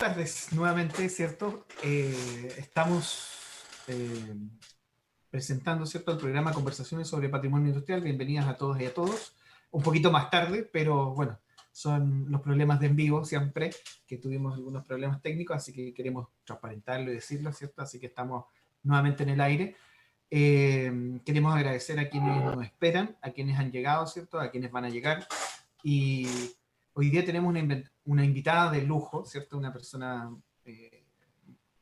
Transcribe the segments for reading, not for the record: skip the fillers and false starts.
tardes nuevamente, ¿cierto? Estamos presentando, ¿cierto?, el programa Conversaciones sobre Patrimonio Industrial. Bienvenidas a todos y a todos. Un poquito más tarde, pero bueno, son los problemas de en vivo siempre, que tuvimos algunos problemas técnicos, así que queremos transparentarlo y decirlo, ¿cierto? Así que estamos nuevamente en el aire. Queremos agradecer a quienes nos esperan, a quienes han llegado, ¿cierto?, a quienes van a llegar. Y hoy día tenemos una invitada de lujo, ¿cierto? Una persona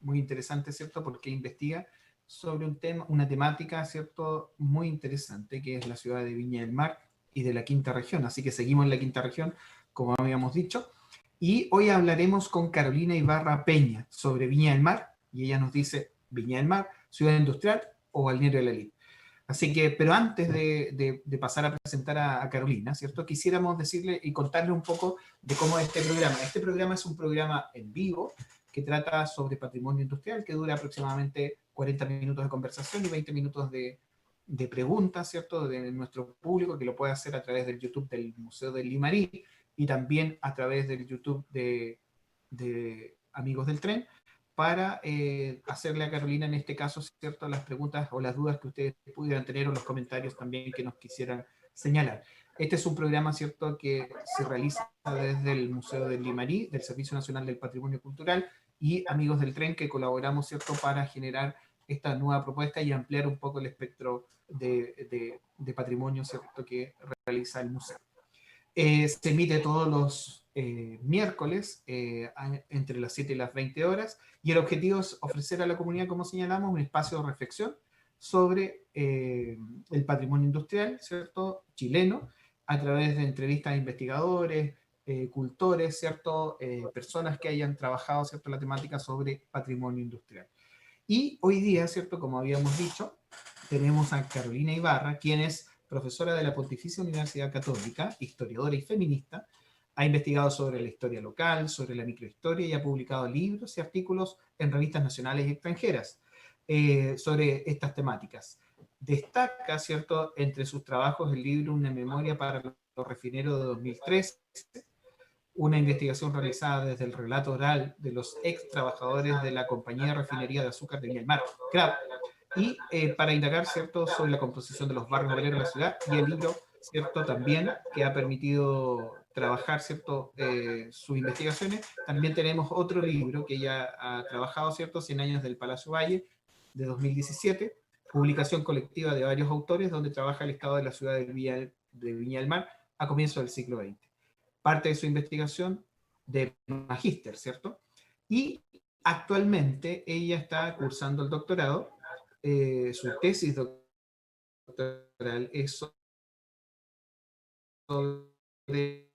muy interesante, ¿cierto? Porque investiga sobre un tema, una temática, ¿cierto?, muy interesante, que es la ciudad de Viña del Mar y de la quinta región. Así que seguimos en la quinta región, como habíamos dicho. Y hoy hablaremos con Carolina Ibarra Peña sobre Viña del Mar, y ella nos dice Viña del Mar, ciudad industrial o balneario de la Elite. Así que, pero antes de pasar a presentar a Carolina, ¿cierto? Quisiéramos decirle y contarle un poco de cómo es este programa. Este programa es un programa en vivo que trata sobre patrimonio industrial, que dura aproximadamente 40 minutos de conversación y 20 minutos de preguntas, ¿cierto?, de nuestro público, que lo puede hacer a través del YouTube del Museo del Limarí y también a través del YouTube de Amigos del Tren, para hacerle a Carolina, en este caso, ¿cierto?, las preguntas o las dudas que ustedes pudieran tener o los comentarios también que nos quisieran señalar. Este es un programa, ¿cierto?, que se realiza desde el Museo del Limarí, del Servicio Nacional del Patrimonio Cultural y Amigos del Tren, que colaboramos, ¿cierto?, para generar esta nueva propuesta y ampliar un poco el espectro de patrimonio, ¿cierto?, que realiza el museo. Se emite todos los miércoles entre las 7 y las 20 horas, y el objetivo es ofrecer a la comunidad, como señalamos, un espacio de reflexión sobre el patrimonio industrial, ¿cierto?, chileno, a través de entrevistas a investigadores, cultores, ¿cierto?, personas que hayan trabajado, ¿cierto?, la temática sobre patrimonio industrial. Y hoy día, ¿cierto?, como habíamos dicho, tenemos a Carolina Ibarra, quien es profesora de la Pontificia Universidad Católica, historiadora y feminista. Ha investigado sobre la historia local, sobre la microhistoria y ha publicado libros y artículos en revistas nacionales y extranjeras sobre estas temáticas. Destaca, ¿cierto?, entre sus trabajos el libro Una memoria para los refineros de 2013, una investigación realizada desde el relato oral de los ex trabajadores de la Compañía de Refinería de Azúcar de Viña del Mar, CRAB, y para indagar, ¿cierto?, sobre la composición de los barrios obreros de la ciudad, y el libro, ¿cierto?, también, que ha permitido trabajar, ¿cierto?, sus investigaciones. También tenemos otro libro que ella ha trabajado, ¿cierto?, 100 años del Palacio Valle, de 2017, publicación colectiva de varios autores, donde trabaja el estado de la ciudad de Viña del Mar a comienzos del siglo XX. Parte de su investigación de magíster, ¿cierto? Y actualmente ella está cursando el doctorado. Su tesis doctoral es sobre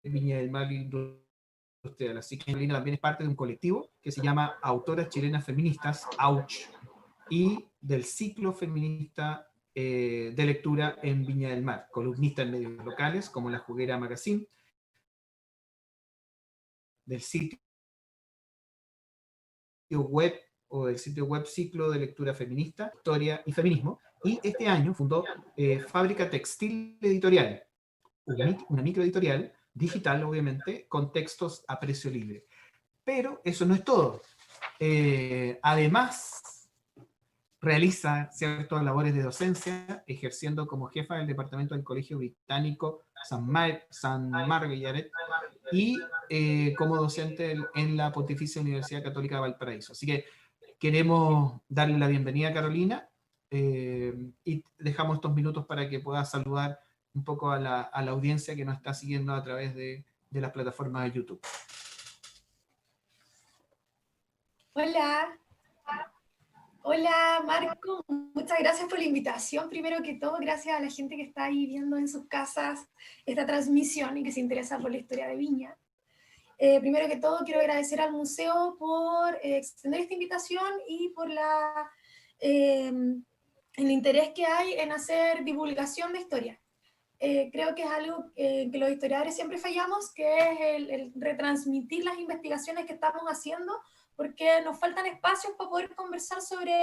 Viña del Mar industrial. Así que Carolina también es parte de un colectivo que se llama Autoras Chilenas Feministas, AUCH, y del ciclo feminista de lectura en Viña del Mar, columnista en medios locales como La Juguera Magazine, del sitio web o del sitio web Ciclo de Lectura Feminista, Historia y Feminismo, y este año fundó Fábrica Textil Editorial, una microeditorial digital, obviamente, con textos a precio libre. Pero eso no es todo. Además, realiza ciertas labores de docencia, ejerciendo como jefa del departamento del Colegio Británico San Margaret y como docente en la Pontificia Universidad Católica de Valparaíso. Así que queremos darle la bienvenida a Carolina y dejamos estos minutos para que pueda saludar un poco a la audiencia que nos está siguiendo a través de las plataformas de YouTube. Hola, hola Marco, muchas gracias por la invitación. Primero que todo, gracias a la gente que está ahí viendo en sus casas esta transmisión y que se interesa por la historia de Viña. Primero que todo, quiero agradecer al museo por extender esta invitación y por el interés que hay en hacer divulgación de historia. Creo que es algo que los historiadores siempre fallamos, que es el retransmitir las investigaciones que estamos haciendo, porque nos faltan espacios para poder conversar sobre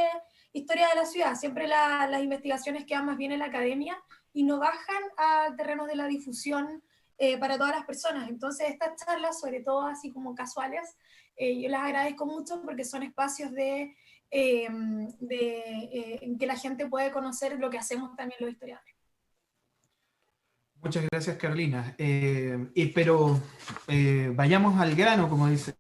historia de la ciudad. Siempre las investigaciones quedan más bien en la academia y no bajan al terreno de la difusión para todas las personas. Entonces, estas charlas, sobre todo así como casuales, yo las agradezco mucho porque son espacios en que la gente puede conocer lo que hacemos también los historiadores. Muchas gracias, Carolina. Pero vayamos al grano, como dice,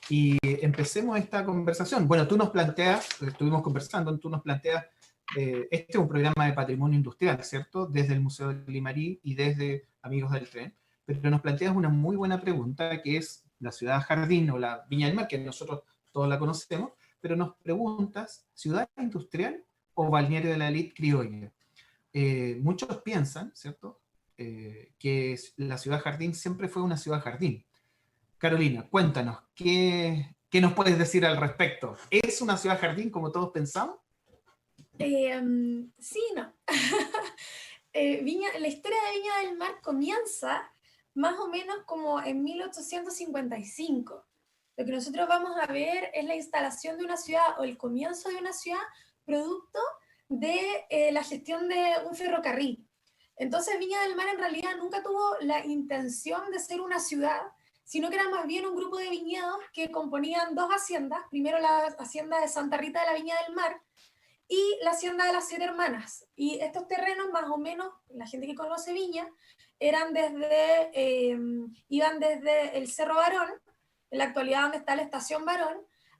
y empecemos esta conversación. Bueno, tú nos planteas, estuvimos conversando, tú nos planteas, este es un programa de patrimonio industrial, ¿cierto? Desde el Museo de Limarí y desde Amigos del Tren, pero nos planteas una muy buena pregunta, que es la ciudad jardín o la Viña del Mar, que nosotros todos la conocemos, pero nos preguntas, ¿ciudad industrial o balneario de la élite criolla? Muchos piensan, ¿cierto? Que la ciudad jardín siempre fue una ciudad jardín. Carolina, cuéntanos, ¿qué nos puedes decir al respecto? ¿Es una ciudad jardín como todos pensamos? Sí, no. La historia de Viña del Mar comienza más o menos como en 1855. Lo que nosotros vamos a ver es la instalación de una ciudad o el comienzo de una ciudad producto de la gestión de un ferrocarril. Entonces Viña del Mar en realidad nunca tuvo la intención de ser una ciudad, sino que era más bien un grupo de viñedos que componían dos haciendas. Primero la hacienda de Santa Rita de la Viña del Mar y la hacienda de las Siete Hermanas. Y estos terrenos, más o menos, la gente que conoce Viña, iban desde el Cerro Barón, en la actualidad donde está la Estación Barón,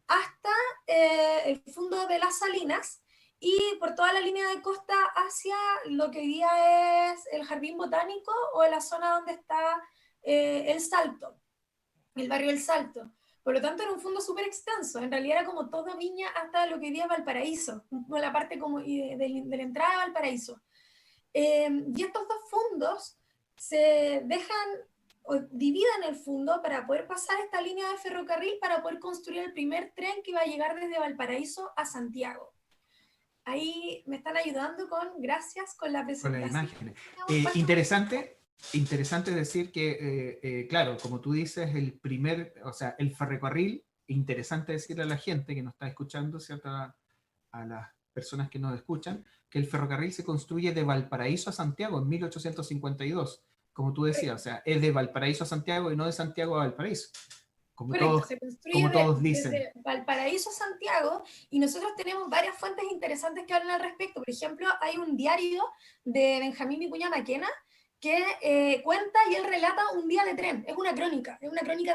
hasta el fondo de las Salinas, y por toda la línea de costa hacia lo que hoy día es el Jardín Botánico o la zona donde está el Salto, el barrio El Salto. Por lo tanto, era un fondo súper extenso. En realidad era como toda Viña hasta lo que hoy día es Valparaíso, la parte como de la entrada de Valparaíso. Y estos dos fondos se dejan o dividen el fondo para poder pasar esta línea de ferrocarril para poder construir el primer tren que iba a llegar desde Valparaíso a Santiago. Ahí me están ayudando gracias con la Con las presentación. imágenes. Interesante decir que, claro, como tú dices, o sea, el ferrocarril, interesante decirle a la gente que nos está escuchando, ¿cierto? A las personas que nos escuchan, que el ferrocarril se construye de Valparaíso a Santiago en 1852, como tú decías, o sea, es de Valparaíso a Santiago y no de Santiago a Valparaíso, Correcto, se construye como todos dicen. desde Valparaíso a Santiago y nosotros tenemos varias fuentes interesantes que hablan al respecto. Por ejemplo, hay un diario de Benjamín Vicuña Maquena que cuenta y él relata un día de tren. Es una crónica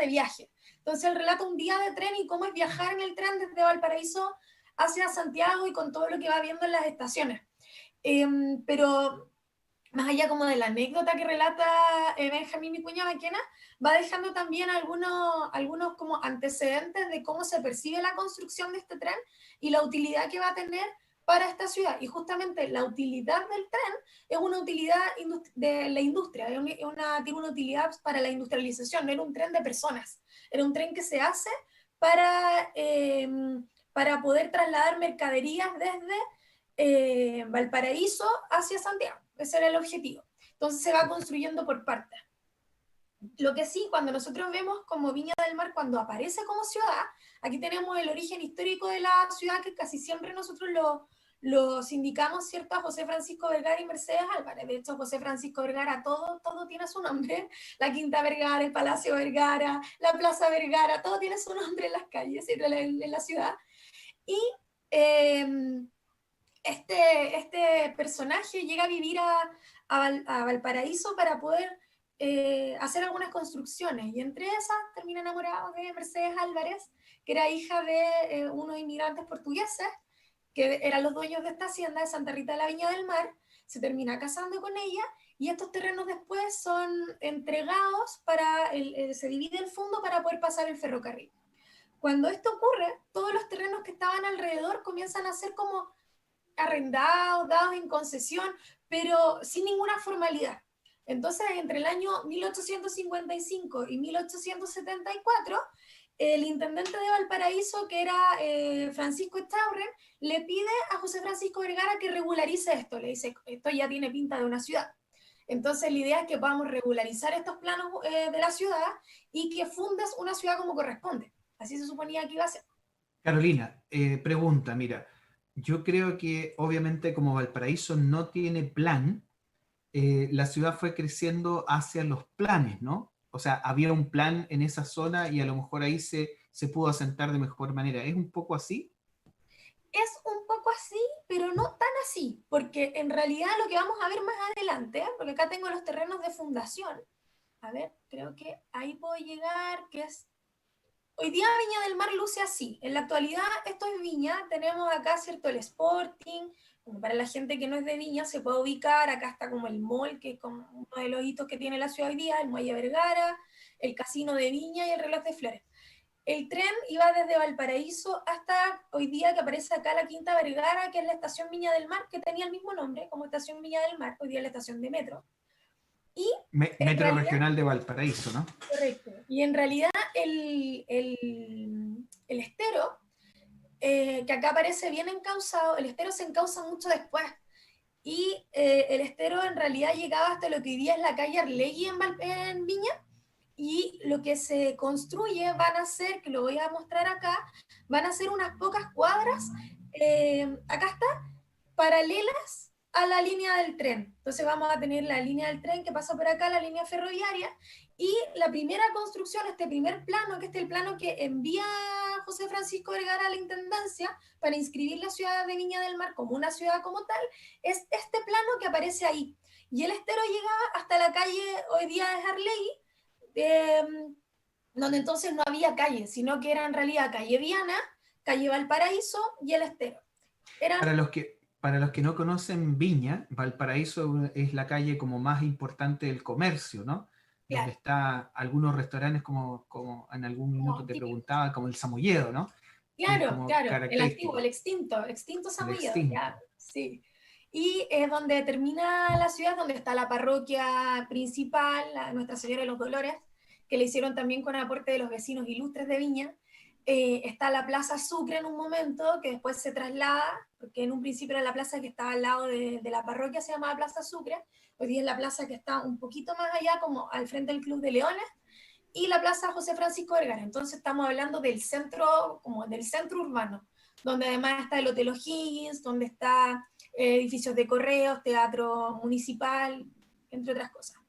de viaje. Entonces él relata un día de tren y cómo es viajar en el tren desde Valparaíso hacia Santiago y con todo lo que va viendo en las estaciones. Pero más allá como de la anécdota que relata Benjamín Vicuña Maquena, va dejando también algunos como antecedentes de cómo se percibe la construcción de este tren y la utilidad que va a tener para esta ciudad. Y justamente la utilidad del tren es una utilidad de la industria, tiene una utilidad para la industrialización, no era un tren de personas, era un tren que se hace para poder trasladar mercaderías desde Valparaíso hacia Santiago. Ese era el objetivo. Entonces se va construyendo por partes. Lo que sí, cuando nosotros vemos como Viña del Mar, cuando aparece como ciudad, aquí tenemos el origen histórico de la ciudad que casi siempre nosotros los indicamos, ¿cierto? A José Francisco Vergara y Mercedes Álvarez. De hecho, José Francisco Vergara, todo tiene su nombre. La Quinta Vergara, el Palacio Vergara, la Plaza Vergara, todo tiene su nombre en las calles, en la ciudad. Y este personaje llega a vivir a Valparaíso para poder hacer algunas construcciones, y entre esas termina enamorado de Mercedes Álvarez, que era hija de unos inmigrantes portugueses, que eran los dueños de esta hacienda de Santa Rita de la Viña del Mar. Se termina casando con ella, y estos terrenos después son entregados se divide el fondo para poder pasar el ferrocarril. Cuando esto ocurre, todos los terrenos que estaban alrededor comienzan a ser como arrendados, dados en concesión, pero sin ninguna formalidad. Entonces, entre el año 1855 y 1874, el intendente de Valparaíso, que era Francisco Echaurren, le pide a José Francisco Vergara que regularice esto. Le dice, esto ya tiene pinta de una ciudad. Entonces, la idea es que podamos regularizar estos planos de la ciudad y que fundes una ciudad como corresponde. Así se suponía que iba a ser. Carolina, pregunta, mira, yo creo que obviamente como Valparaíso no tiene plan, la ciudad fue creciendo hacia los planes, ¿no? O sea, había un plan en esa zona y a lo mejor ahí se pudo asentar de mejor manera. ¿Es un poco así? Es un poco así, pero no tan así, porque en realidad lo que vamos a ver más adelante, porque acá tengo los terrenos de fundación, a ver, creo que ahí puedo llegar, que es... Hoy día Viña del Mar luce así. En la actualidad esto es Viña, tenemos acá, ¿cierto? El Sporting, como para la gente que no es de Viña se puede ubicar, acá está como el mall, que es como uno de los hitos que tiene la ciudad hoy día, el Muelle Vergara, el Casino de Viña y el Reloj de Flores. El tren iba desde Valparaíso hasta hoy día que aparece acá la Quinta Vergara, que es la estación Viña del Mar, que tenía el mismo nombre como estación Viña del Mar, hoy día es la estación de metro. Y en Metro realidad, Regional de Valparaíso, ¿no? correcto, y en realidad el estero, que acá aparece bien encauzado, el estero se encauza mucho después. Y el estero en realidad llegaba hasta lo que hoy día es la calle Arlegui en Viña, y lo que se construye van a ser, que lo voy a mostrar acá, van a ser unas pocas cuadras, acá está, paralelas a la línea del tren. Entonces vamos a tener la línea del tren que pasa por acá, la línea ferroviaria, y la primera construcción, este primer plano, que este es el plano que envía José Francisco Vergara a la Intendencia para inscribir la ciudad de Viña del Mar como una ciudad como tal, es este plano que aparece ahí. Y el estero llegaba hasta la calle, hoy día es Arlegui, donde entonces no había calle, sino que era en realidad calle Viana, calle Valparaíso y el estero. Eran, Para los que no conocen Viña, Valparaíso es la calle como más importante del comercio, ¿no? Donde claro, está algunos restaurantes como en algún minuto como te típicos. preguntaba, como el Samulledo, ¿no? Que es Claro, como claro, el antiguo, característico, extinto el Samuyeo, ya, extinto. sí. Y es donde termina la ciudad, donde está la parroquia principal, Nuestra Señora de los Dolores, que le hicieron también con aporte de los vecinos ilustres de Viña. Está la Plaza Sucre en un momento, que después se traslada, porque en un principio era la plaza que estaba al lado de la parroquia, se llamaba Plaza Sucre. Hoy día es la plaza que está un poquito más allá, como al frente del Club de Leones, y la Plaza José Francisco Vergara. Entonces estamos hablando del centro, como del centro urbano, donde además está el Hotel O'Higgins, donde está edificios de correos, teatro municipal, entre otras cosas.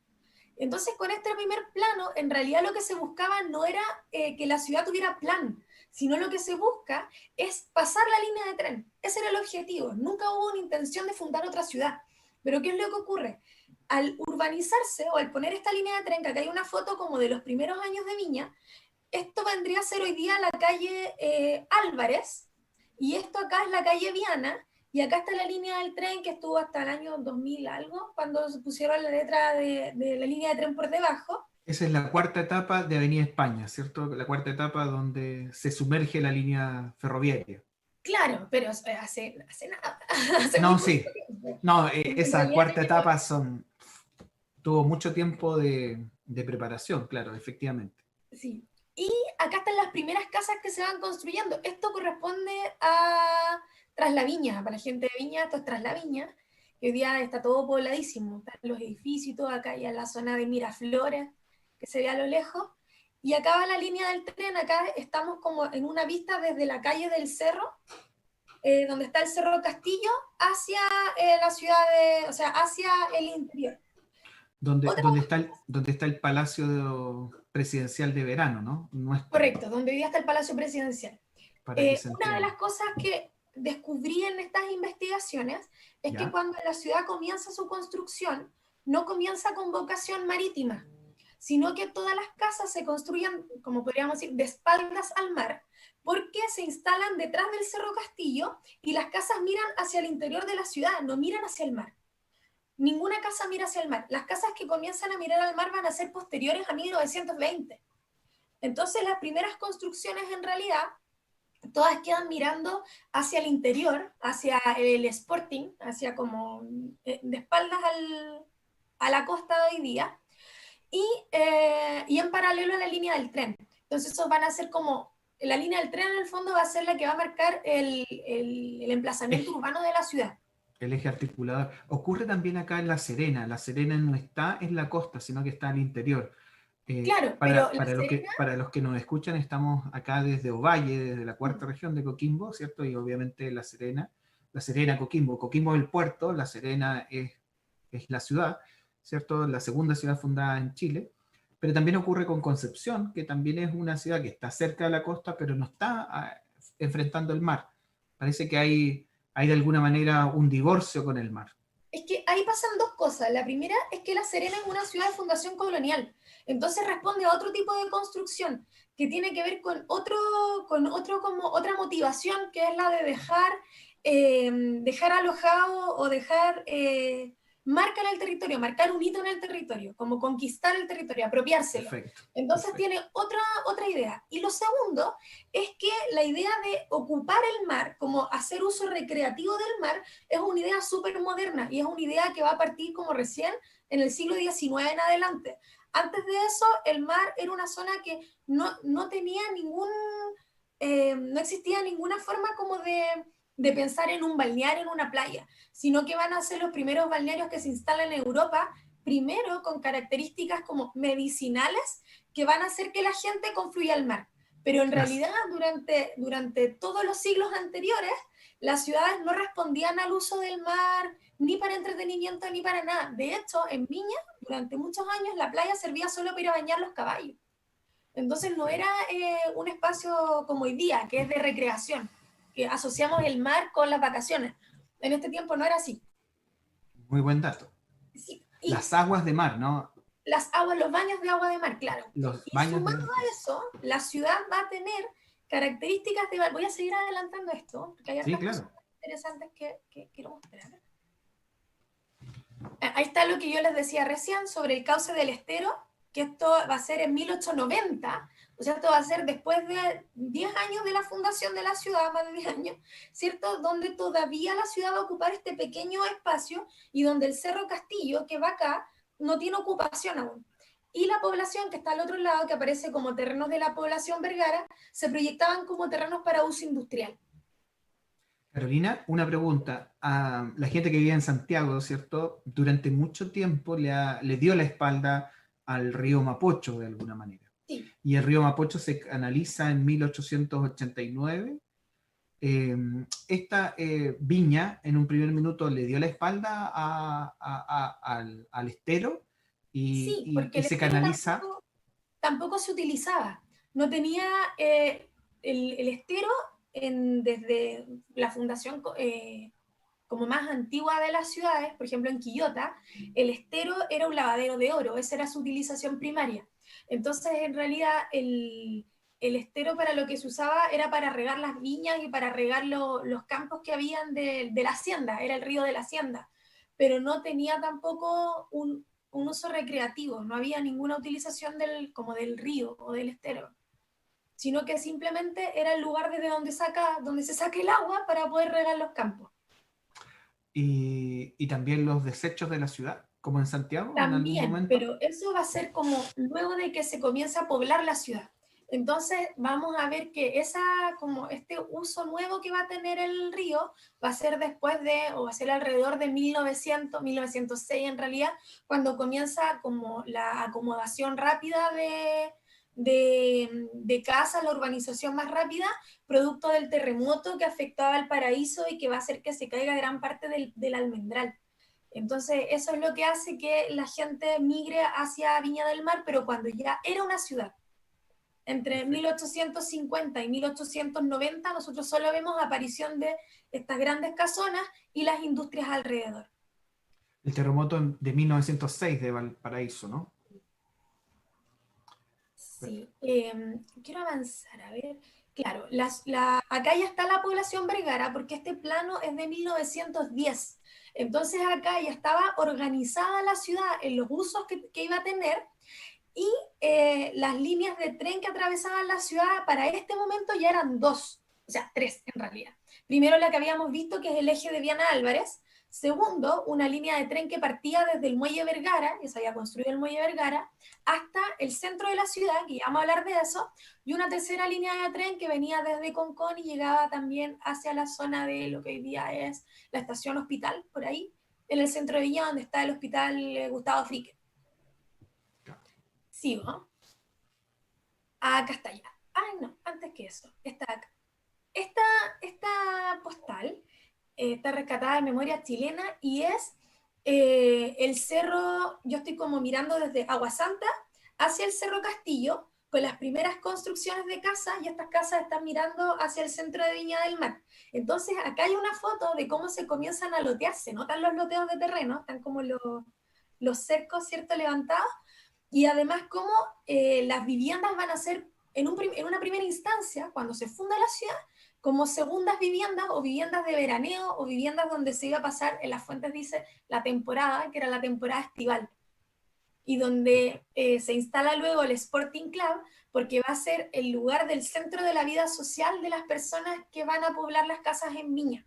Entonces, con este primer plano, en realidad lo que se buscaba no era que la ciudad tuviera plan, sino lo que se busca es pasar la línea de tren. Ese era el objetivo. Nunca hubo una intención de fundar otra ciudad. Pero ¿qué es lo que ocurre? Al urbanizarse o al poner esta línea de tren, que acá hay una foto como de los primeros años de Viña, esto vendría a ser hoy día la calle Álvarez, y esto acá es la calle Viana, y acá está la línea del tren que estuvo hasta el año 2000 algo, cuando se pusieron la letra de la línea de tren por debajo. Esa es la cuarta etapa de Avenida España, ¿cierto? La cuarta etapa donde se sumerge la línea ferroviaria. Claro, pero hace nada, hace muy No, poquito sí. tiempo. No, En esa realidad cuarta etapa tuvo mucho tiempo de preparación, claro, efectivamente. sí. Y acá están las primeras casas que se van construyendo. Esto corresponde a Tras la Viña, para la gente de Viña, esto es Tras la Viña, que hoy día está todo pobladísimo, están los edificios y todo, acá ya en la zona de Miraflores, que se ve a lo lejos. Y acá va la línea del tren, acá estamos como en una vista desde la calle del Cerro, donde está el Cerro Castillo, hacia la ciudad o sea, hacia el interior. Donde, Otra, donde está el Palacio Presidencial de Verano, ¿no? Nuestro, correcto, donde hoy día está el Palacio Presidencial. para que se Una de entienda. las cosas que descubrí en estas investigaciones es que ¿Ya? cuando la ciudad comienza su construcción, no comienza con vocación marítima, sino que todas las casas se construyen, como podríamos decir, de espaldas al mar, porque se instalan detrás del Cerro Castillo y las casas miran hacia el interior de la ciudad, no miran hacia el mar. Ninguna casa mira hacia el mar. Las casas que comienzan a mirar al mar van a ser posteriores a 1920. Entonces las primeras construcciones en realidad todas quedan mirando hacia el interior, hacia el Sporting, hacia como de espaldas a la costa de hoy día, y en paralelo a la línea del tren. Entonces esos van a ser como, la línea del tren en el fondo va a ser la que va a marcar el emplazamiento Eje, urbano de la ciudad. el eje articulador. Ocurre también acá en La Serena. La Serena no está en la costa, sino que está al interior. Claro, pero La Serena, Para los que nos escuchan, estamos acá desde Ovalle, desde la cuarta región de Coquimbo, ¿cierto? Y obviamente La Serena, Coquimbo. Coquimbo es el puerto, La Serena es es la ciudad, ¿cierto? La segunda ciudad fundada en Chile, pero también ocurre con Concepción, que también es una ciudad que está cerca de la costa, pero no está enfrentando el mar. Parece que hay de alguna manera un divorcio con el mar. Es que ahí pasan dos cosas. La primera es que La Serena es una ciudad de fundación colonial, entonces responde a otro tipo de construcción que tiene que ver con otro como otra motivación, que es la de dejar alojado o dejar marca en el territorio, marcar un hito en el territorio, como conquistar el territorio, apropiárselo. Perfecto, Entonces perfecto. tiene otra idea. Y lo segundo es que la idea de ocupar el mar, como hacer uso recreativo del mar, es una idea súper moderna y es una idea que va a partir como recién en el siglo XIX en adelante. Antes de eso, el mar era una zona que no tenía no existía ninguna forma como de pensar en un balneario, en una playa, sino que van a ser los primeros balnearios que se instalan en Europa, primero con características como medicinales que van a hacer que la gente confluya al mar. Pero en Las, realidad, durante todos los siglos anteriores, las ciudades no respondían al uso del mar ni para entretenimiento ni para nada. De hecho, en Viña, durante muchos años, la playa servía solo para ir a bañar los caballos. Entonces no era un espacio como hoy día, que es de recreación, que asociamos el mar con las vacaciones. En este tiempo no era así. muy buen dato. Sí, y Las aguas de mar, ¿no? las aguas, los baños de agua de mar, claro. Los Y baños de sumado mar. a eso, la ciudad va a tener características de... Voy a seguir adelantando esto, porque hay Sí, hartas cosas claro. interesantes que quiero mostrar. Ahí está lo que yo les decía recién sobre el cauce del estero, que esto va a ser en 1890, o sea, esto va a ser después de 10 años de la fundación de la ciudad, más de 10 años, ¿cierto? Donde todavía la ciudad va a ocupar este pequeño espacio y donde el Cerro Castillo, que va acá, no tiene ocupación aún. Y la población que está al otro lado, que aparece como terrenos de la población Vergara, se proyectaban como terrenos para uso industrial. Carolina, una pregunta. A la gente que vive en Santiago, ¿cierto? Durante mucho tiempo le dio la espalda al río Mapocho de alguna manera. Sí, Y el río Mapocho se canaliza en 1889. Esta viña en un primer minuto le dio la espalda al estero sí, porque y el se estero canaliza. tampoco se utilizaba. No tenía el estero desde la fundación como más antigua de las ciudades, por ejemplo en Quillota, el estero era un lavadero de oro, esa era su utilización primaria. Entonces, en realidad, el estero para lo que se usaba era para regar las viñas y para regar los campos que habían de la hacienda, era el río de la hacienda, pero no tenía tampoco un uso recreativo, no había ninguna utilización como del río o del estero, sino que simplemente era el lugar desde donde se saca el agua para poder regar los campos. Y también los desechos de la ciudad, como en Santiago en algún También, momento. pero eso va a ser como luego de que se comienza a poblar la ciudad. Entonces vamos a ver que como este uso nuevo que va a tener el río va a ser o va a ser alrededor de 1900, 1906 en realidad, cuando comienza como la acomodación rápida de casas, la urbanización más rápida, producto del terremoto que afectaba al paraíso y que va a hacer que se caiga gran parte del almendral. Entonces, eso es lo que hace que la gente migre hacia Viña del Mar, pero cuando ya era una ciudad. Entre Perfecto. 1850 y 1890 nosotros solo vemos aparición de estas grandes casonas y las industrias alrededor. El terremoto de 1906 de Valparaíso, ¿no? Sí, quiero avanzar, a ver. Claro, acá ya está la población Vergara porque este plano es de 1910. Entonces acá ya estaba organizada la ciudad en los usos que iba a tener. Y las líneas de tren que atravesaban la ciudad para este momento ya eran dos, o sea, tres en realidad. Primero la que habíamos visto, que es el eje de Viana Álvarez. Segundo, una línea de tren que partía desde el Muelle Vergara, que se había construido el Muelle Vergara, hasta el centro de la ciudad, que ya vamos a hablar de eso. Y una tercera línea de tren que venía desde Concón y llegaba también hacia la zona de lo que hoy día es la estación Hospital, por ahí, en el centro de Viña, donde está el Hospital Gustavo Frique. Sigo. Acá está ya. Ay, no, antes que eso, está acá. Esta, esta postal está rescatada de memoria chilena y es el cerro, yo estoy como mirando desde Aguasanta hacia el Cerro Castillo, con las primeras construcciones de casas, y estas casas están mirando hacia el centro de Viña del Mar. Entonces, acá hay una foto de cómo se comienzan a lotear, se notan los loteos de terreno, están como los cercos, ¿cierto?, levantados, y además cómo las viviendas van a ser, en una primera instancia, cuando se funda la ciudad, como segundas viviendas o viviendas de veraneo o viviendas donde se iba a pasar, en las fuentes dice, la temporada, que era la temporada estival, y donde se instala luego el Sporting Club, porque va a ser el lugar del centro de la vida social de las personas que van a poblar las casas en Viña.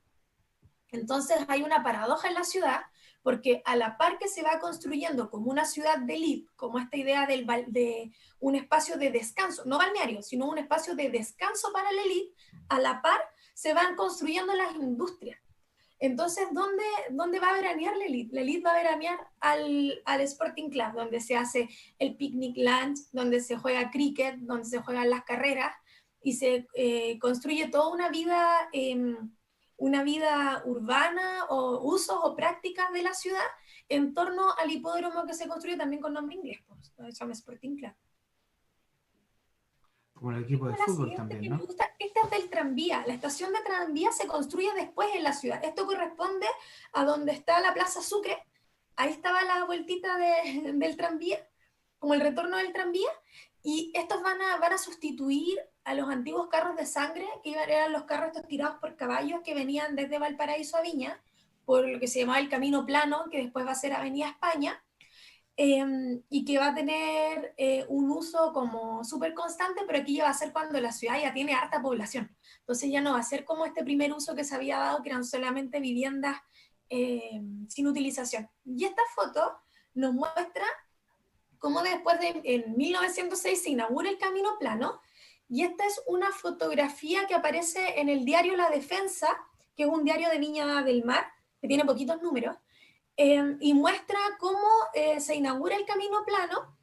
Entonces hay una paradoja en la ciudad, porque a la par que se va construyendo como una ciudad de élite, como esta idea de un espacio de descanso, no balneario, sino un espacio de descanso para la élite, a la par se van construyendo las industrias. Entonces, ¿dónde va a veranear la élite? La élite va a veranear al Sporting Club, donde se hace el picnic lunch, donde se juega cricket, donde se juegan las carreras, y se construye toda una vida urbana o usos o prácticas de la ciudad en torno al hipódromo que se construye también con nombre inglés, pues, se llama Sporting Club. Como el equipo Esta de es la fútbol siguiente también, que me ¿no? gusta. Esta es del tranvía. La estación de tranvía se construye después en la ciudad. Esto corresponde a donde está la Plaza Sucre. Ahí estaba la vueltita del tranvía, como el retorno del tranvía. Y estos van a sustituir a los antiguos carros de sangre, que eran los carros estos tirados por caballos que venían desde Valparaíso a Viña, por lo que se llamaba el Camino Plano, que después va a ser Avenida España, y que va a tener un uso como súper constante, pero aquí ya va a ser cuando la ciudad ya tiene harta población. Entonces ya no va a ser como este primer uso que se había dado, que eran solamente viviendas sin utilización. Y esta foto nos muestra cómo después en 1906 se inaugura el Camino Plano, y esta es una fotografía que aparece en el diario La Defensa, que es un diario de Viña del Mar, que tiene poquitos números, y muestra cómo se inaugura el Camino Plano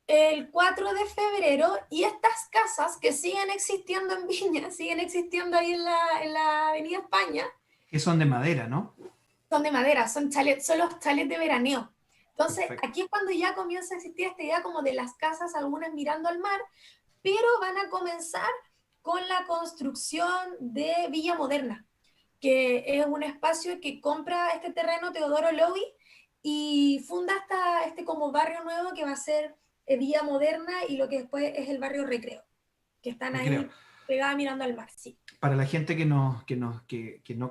el 4 de febrero, y estas casas que siguen existiendo en Viña, siguen existiendo ahí en la Avenida España, Que son de madera, ¿no? son de madera, son los chalets de veraneo. Entonces, Perfecto. aquí es cuando ya comienza a existir esta idea como de las casas, algunas mirando al mar, pero van a comenzar con la construcción de Villa Moderna, que es un espacio que compra este terreno Teodoro Lowy y funda este como barrio nuevo que va a ser Villa Moderna, y lo que después es el barrio Recreo, que están Recreo. ahí pegadas mirando al mar, sí. Para la gente que no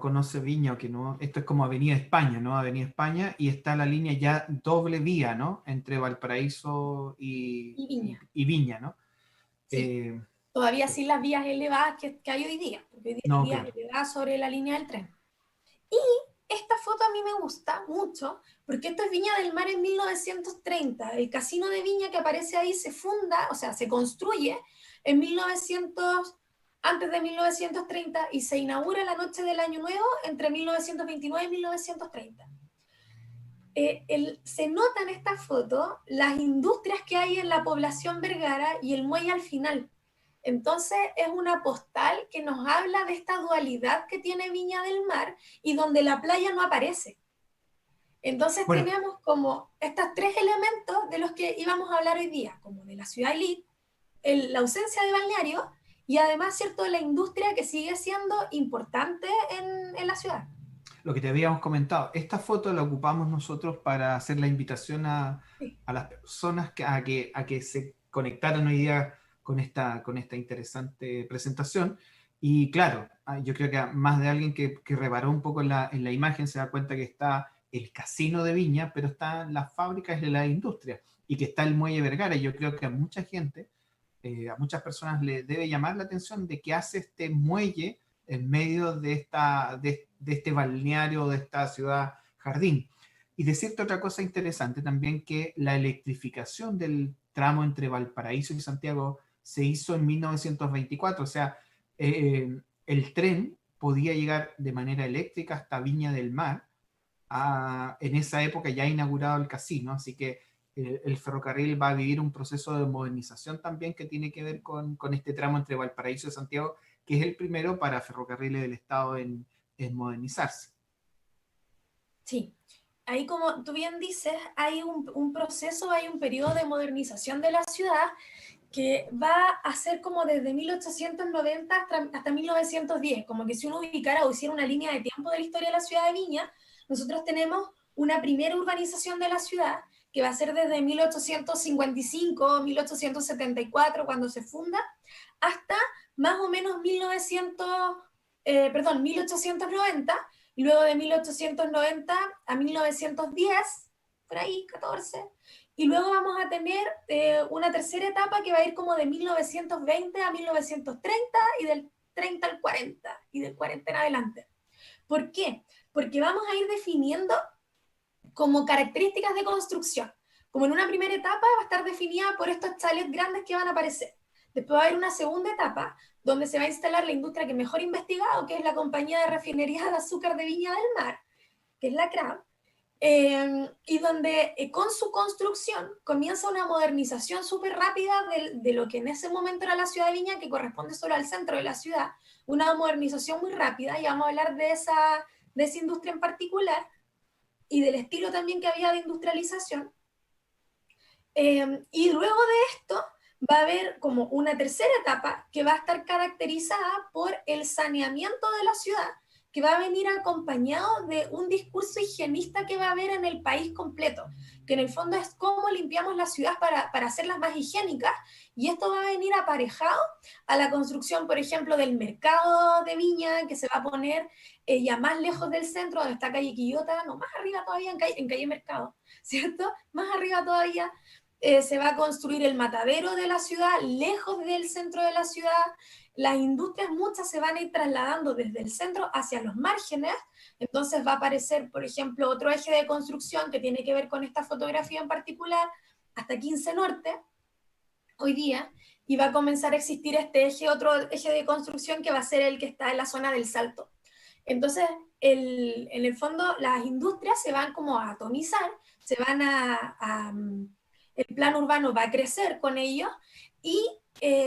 conoce Viña o que no, esto es como Avenida España, ¿no? Avenida España y está la línea ya doble vía, ¿no? Entre Valparaíso Y Viña, y Viña, ¿no? sí. Eh, Todavía sin las vías elevadas que hay hoy día, porque hoy día hay no, vías claro. elevadas sobre la línea del tren. Y esta foto a mí me gusta mucho, porque esto es Viña del Mar en 1930. El casino de Viña que aparece ahí se funda, o sea, se construye en 1900, antes de 1930, y se inaugura la noche del Año Nuevo entre 1929 y 1930. Se nota en esta foto las industrias que hay en la población Vergara y el muelle al final. Entonces es una postal que nos habla de esta dualidad que tiene Viña del Mar y donde la playa no aparece. Entonces Bueno, tenemos como estos tres elementos de los que íbamos a hablar hoy día, como de la ciudad elite, la ausencia de balneario, y además, ¿cierto?, la industria que sigue siendo importante en la ciudad. lo que te habíamos comentado, esta foto la ocupamos nosotros para hacer la invitación Sí, a las personas a que se conectaran hoy día con esta interesante presentación. Y claro, yo creo que a más de alguien que reparó un poco en la imagen se da cuenta que está el casino de Viña, pero están las fábricas de la industria y que está el muelle Vergara. Y yo creo que a mucha gente, a muchas personas le debe llamar la atención de qué hace este muelle en medio de este balneario, de esta ciudad jardín. Y decirte otra cosa interesante también, que la electrificación del tramo entre Valparaíso y Santiago se hizo en 1924, o sea, el tren podía llegar de manera eléctrica hasta Viña del Mar, en esa época ya inaugurado el casino, así que el ferrocarril va a vivir un proceso de modernización también que tiene que ver con este tramo entre Valparaíso y Santiago, que es el primero para ferrocarriles del Estado en modernizarse. sí. ahí como tú bien dices, hay un proceso, hay un periodo de modernización de la ciudad que va a ser como desde 1890 hasta 1910, como que si uno ubicara o hiciera una línea de tiempo de la historia de la ciudad de Viña, nosotros tenemos una primera urbanización de la ciudad que va a ser desde 1855, 1874, cuando se funda, hasta más o menos 1890, y luego de 1890 a 1910, por ahí, 14, y luego vamos a tener una tercera etapa que va a ir como de 1920 a 1930 y del 30 al 40 y del 40 en adelante. ¿Por qué? Porque vamos a ir definiendo como características de construcción. Como en una primera etapa va a estar definida por estos chalets grandes que van a aparecer. Después va a haber una segunda etapa donde se va a instalar la industria que mejor investigado, que es la compañía de refinería de azúcar de Viña del Mar, que es la CRAM, y donde con su construcción comienza una modernización súper rápida de lo que en ese momento era la ciudad de Viña, que corresponde solo al centro de la ciudad, una modernización muy rápida, y vamos a hablar de esa industria en particular, y del estilo también que había de industrialización. Y luego de esto va a haber como una tercera etapa que va a estar caracterizada por el saneamiento de la ciudad, que va a venir acompañado de un discurso higienista que va a haber en el país completo, que en el fondo es cómo limpiamos la ciudad para hacerlas más higiénicas, y esto va a venir aparejado a la construcción, por ejemplo, del mercado de Viña, que se va a poner ya más lejos del centro, donde está calle Quillota, no, más arriba todavía en calle Mercado, ¿cierto? Más arriba todavía se va a construir el matadero de la ciudad, lejos del centro de la ciudad. Las industrias muchas se van a ir trasladando desde el centro hacia los márgenes, entonces va a aparecer, por ejemplo, otro eje de construcción que tiene que ver con esta fotografía en particular, hasta 15 Norte, hoy día, y va a comenzar a existir este eje, otro eje de construcción que va a ser el que está en la zona del Salto. Entonces, en el fondo, las industrias se van como a atomizar, se van el plan urbano va a crecer con ellos, y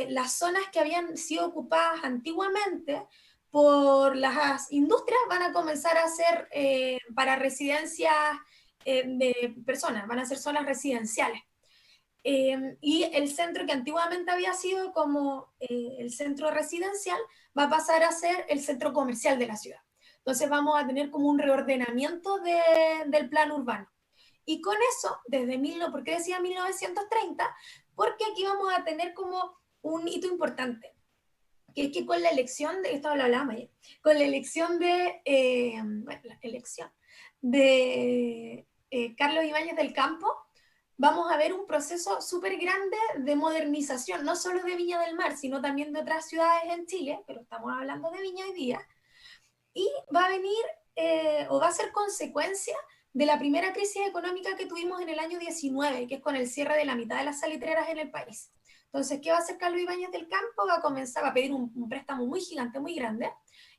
las zonas que habían sido ocupadas antiguamente por las industrias van a comenzar a ser para residencias de personas, van a ser zonas residenciales. Y el centro que antiguamente había sido como el centro residencial va a pasar a ser el centro comercial de la ciudad. Entonces vamos a tener como un reordenamiento del plan urbano. Y con eso, ¿por qué decía 1930? Porque aquí vamos a tener como un hito importante, que es que con la elección, de esto lo hablábamos ayer, con la elección de Carlos Ibáñez del Campo, vamos a ver un proceso súper grande de modernización, no solo de Viña del Mar, sino también de otras ciudades en Chile, pero estamos hablando de Viña hoy día, y va a venir o va a ser consecuencia de la primera crisis económica que tuvimos en el año 19, que es con el cierre de la mitad de las salitreras en el país. Entonces, ¿qué va a hacer Carlos Ibáñez del Campo? Va a comenzar a pedir un préstamo muy gigante, muy grande,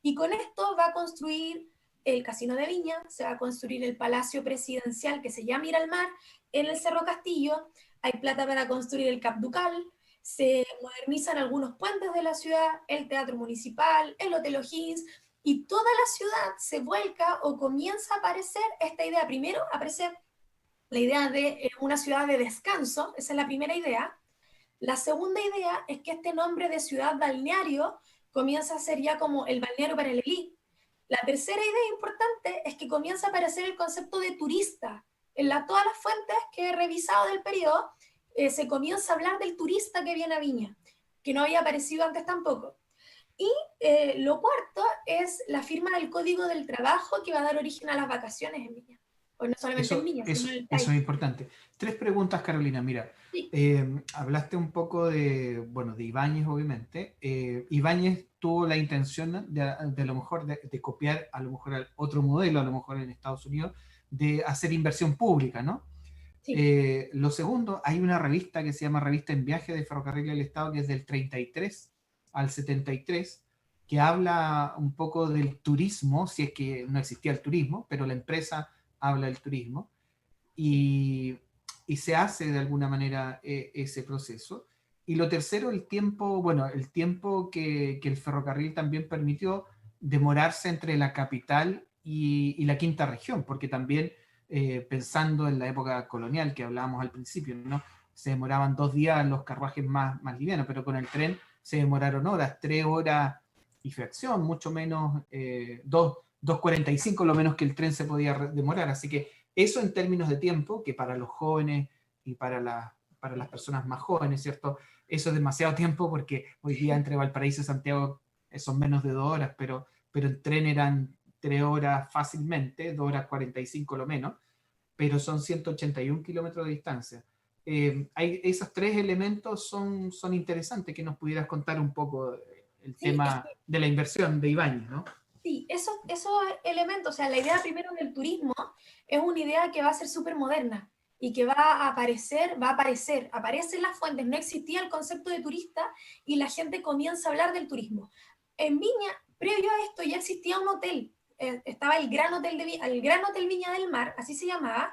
y con esto va a construir el Casino de Viña, se va a construir el Palacio Presidencial que se llama Ir al Mar en el Cerro Castillo, hay plata para construir el Cap Ducal, se modernizan algunos puentes de la ciudad, el Teatro Municipal, el Hotel O'Higgins, y toda la ciudad se vuelca o comienza a aparecer esta idea. Primero aparece la idea de una ciudad de descanso, esa es la primera idea. La segunda idea es que este nombre de ciudad balneario comienza a ser ya como el balneario para el elite. La tercera idea importante es que comienza a aparecer el concepto de turista. Todas las fuentes que he revisado del periodo se comienza a hablar del turista que viene a Viña, que no había aparecido antes tampoco. Y lo cuarto es la firma del Código del Trabajo que va a dar origen a las vacaciones en Viña. Pues no solamente en Viña, sino en el país. Eso es importante. Tres preguntas, Carolina. Mira, Sí. hablaste un poco de Ibáñez, obviamente. Ibáñez tuvo la intención de a lo mejor de copiar a lo mejor otro modelo, a lo mejor en Estados Unidos, de hacer inversión pública, ¿no? Sí. Lo segundo, hay una revista que se llama Revista en Viaje de Ferrocarril del Estado, que es del 33 al 73, que habla un poco del turismo, si es que no existía el turismo, pero la empresa habla del turismo, y, y se hace de alguna manera ese proceso. Y lo tercero, el tiempo, bueno, el tiempo que el ferrocarril también permitió demorarse entre la capital y la quinta región, porque también pensando en la época colonial que hablábamos al principio, ¿no? Se demoraban 2 días los carruajes más livianos, pero con el tren se demoraron horas, 3 horas y fracción, mucho menos, 2:45 lo menos que el tren se podía demorar. Así que eso en términos de tiempo, que para los jóvenes y para las personas más jóvenes, ¿cierto? Eso es demasiado tiempo porque hoy día entre Valparaíso y Santiago son menos de 2 horas, pero el tren eran 3 horas fácilmente, 2:45 lo menos, pero son 181 kilómetros de distancia. Esos tres elementos son interesantes, que nos pudieras contar un poco el Sí, es tema de la inversión de Ibáñez, ¿no? Sí, esos elementos, o sea, la idea primero del turismo es una idea que va a ser súper moderna y que aparece en las fuentes, no existía el concepto de turista y la gente comienza a hablar del turismo. En Viña, previo a esto, ya existía un hotel, estaba el Gran Hotel Viña del Mar, así se llamaba,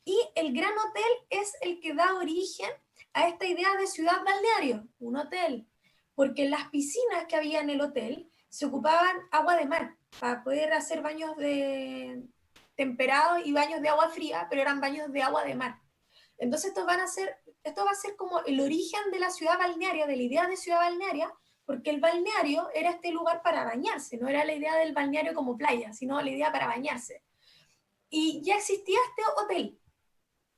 y el Gran Hotel es el que da origen a esta idea de ciudad balneario, un hotel, porque las piscinas que había en el hotel se ocupaban agua de mar para poder hacer baños de temperados y baños de agua fría, pero eran baños de agua de mar. Entonces esto va a ser como el origen de la ciudad balnearia, de la idea de ciudad balnearia, porque el balneario era este lugar para bañarse, no era la idea del balneario como playa, sino la idea para bañarse. Y ya existía este hotel,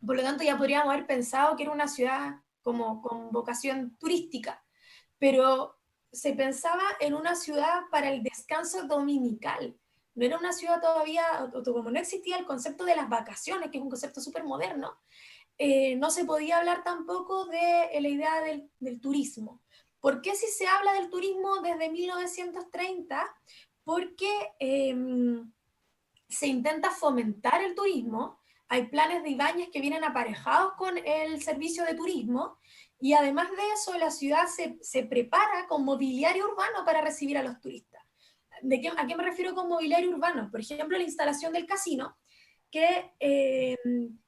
por lo tanto ya podríamos haber pensado que era una ciudad como con vocación turística, pero se pensaba en una ciudad para el descanso dominical. No era una ciudad todavía, como no existía el concepto de las vacaciones, que es un concepto súper moderno, no se podía hablar tampoco de la idea del turismo. ¿Por qué si se habla del turismo desde 1930? Porque se intenta fomentar el turismo, hay planes de Ibáñez que vienen aparejados con el servicio de turismo, y además de eso la ciudad se prepara con mobiliario urbano para recibir a los turistas. ¿A qué me refiero con mobiliario urbano? Por ejemplo, la instalación del casino, que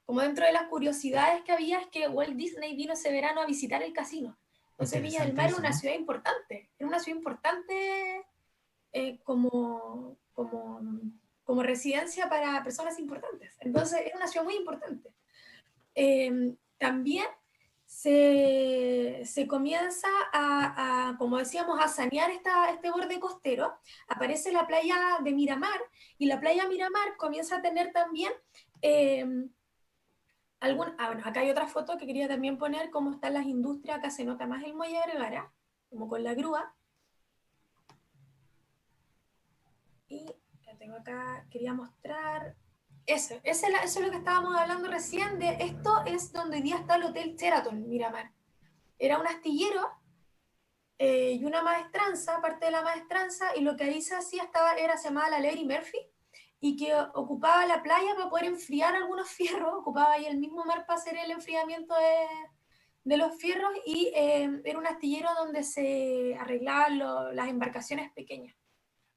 como dentro de las curiosidades que había es que Walt Disney vino ese verano a visitar el casino. Entonces Viña del Interesante Mar eso, ¿no? era una ciudad importante como residencia para personas importantes. Entonces, es una ciudad muy importante. También se comienza como decíamos, a sanear este borde costero. Aparece la playa de Miramar y la playa Miramar comienza a tener también bueno, acá hay otra foto que quería también poner, cómo están las industrias. Acá se nota más el muelle de Vergara, como con la grúa. Y la tengo acá, quería mostrar eso es lo que estábamos hablando recién. De esto es donde hoy día está el Hotel Sheraton Miramar. Era un astillero y una maestranza, parte de la maestranza, y lo que ahí se hacía se llamaba la Lady Murphy, y que ocupaba la playa para poder enfriar algunos fierros, ocupaba ahí el mismo mar para hacer el enfriamiento de los fierros, y era un astillero donde se arreglaban las embarcaciones pequeñas.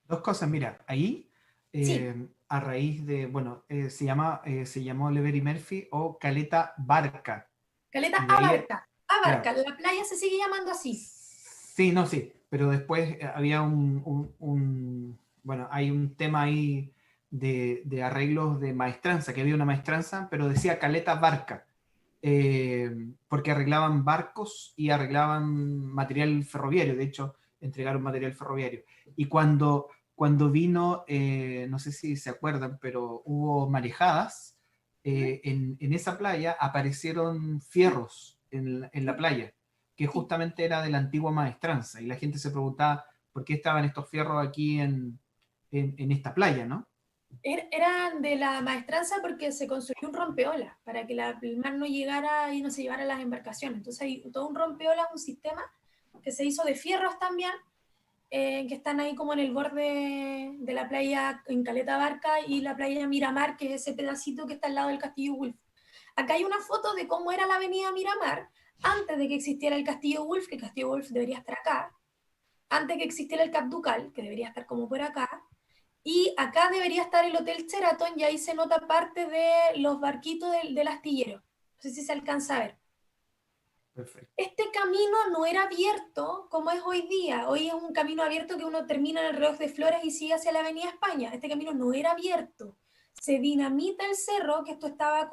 Dos cosas, mira, ahí, Sí, a raíz de, bueno, se llamó Levery Murphy o Caleta Barca, Caleta y de ahí, Abarca, claro, la playa se sigue llamando así. sí, no, sí, pero después había bueno, hay un tema ahí de arreglos de maestranza, que había una maestranza, pero decía Caleta Barca, porque arreglaban barcos y arreglaban material ferroviario, de hecho, entregaron material ferroviario. Y cuando vino, no sé si se acuerdan, pero hubo marejadas, en esa playa aparecieron fierros en la Sí, playa, que sí. justamente era de la antigua maestranza, y la gente se preguntaba por qué estaban estos fierros aquí en esta playa, ¿no? Eran de la maestranza porque se construyó un rompeolas para que el mar no llegara y no se llevara las embarcaciones. Entonces hay todo un rompeolas, un sistema que se hizo de fierros también, que están ahí como en el borde de la playa en Caleta Barca y la playa Miramar, que es ese pedacito que está al lado del Castillo Wolf. Acá hay una foto de cómo era la avenida Miramar antes de que existiera el Castillo Wolf, que el Castillo Wolf debería estar acá, antes de que existiera el Cap Ducal, que debería estar como por acá, y acá debería estar el Hotel Sheraton, y ahí se nota parte de los barquitos del astillero. No sé si se alcanza a ver. Perfecto. Este camino no era abierto como es hoy día. Hoy es un camino abierto que uno termina en el reloj de Flores y sigue hacia la Avenida España. Este camino no era abierto. se dinamita el cerro, que esto estaba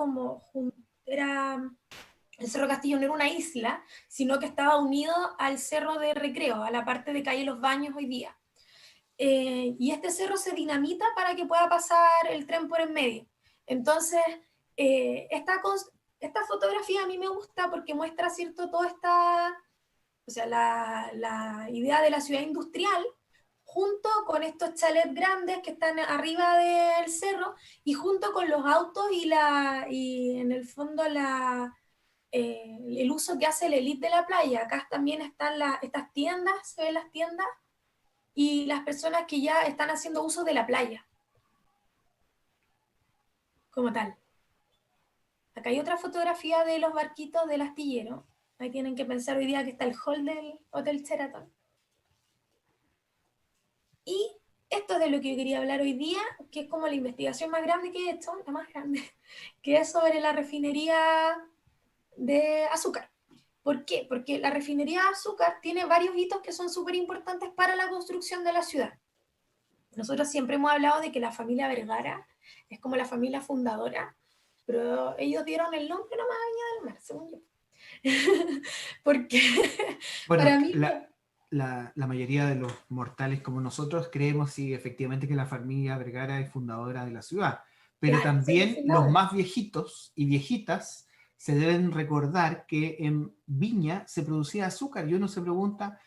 el Cerro Castillo no era una isla, sino que estaba unido al Cerro de Recreo, a la parte de calle Los Baños hoy día. Y este cerro se dinamita para que pueda pasar el tren por en medio. Entonces, eh, esta, esta fotografía a mí me gusta porque muestra, ¿cierto?, toda esta, o sea, la idea de la ciudad industrial, junto con estos chalets grandes que están arriba del cerro, y junto con los autos y en el fondo el uso que hace la élite de la playa. Acá también están estas tiendas, se ven las tiendas, y las personas que ya están haciendo uso de la playa, como tal. Acá hay otra fotografía de los barquitos del astillero. Ahí tienen que pensar hoy día que está el hall del Hotel Sheraton. Y esto es de lo que yo quería hablar hoy día, que es como la investigación más grande que he hecho, la más grande, que es sobre la refinería de azúcar. ¿Por qué? Porque la refinería de azúcar tiene varios hitos que son súper importantes para la construcción de la ciudad. Nosotros siempre hemos hablado de que la familia Vergara es como la familia fundadora, pero ellos dieron el nombre nomás a Viña del Mar, según yo. Porque Bueno, para mí, la mayoría de los mortales como nosotros creemos sí, efectivamente que la familia Vergara es fundadora de la ciudad, pero claro, son los también los fundadores. más viejitos y viejitas se deben recordar que en Viña se producía azúcar y uno se pregunta,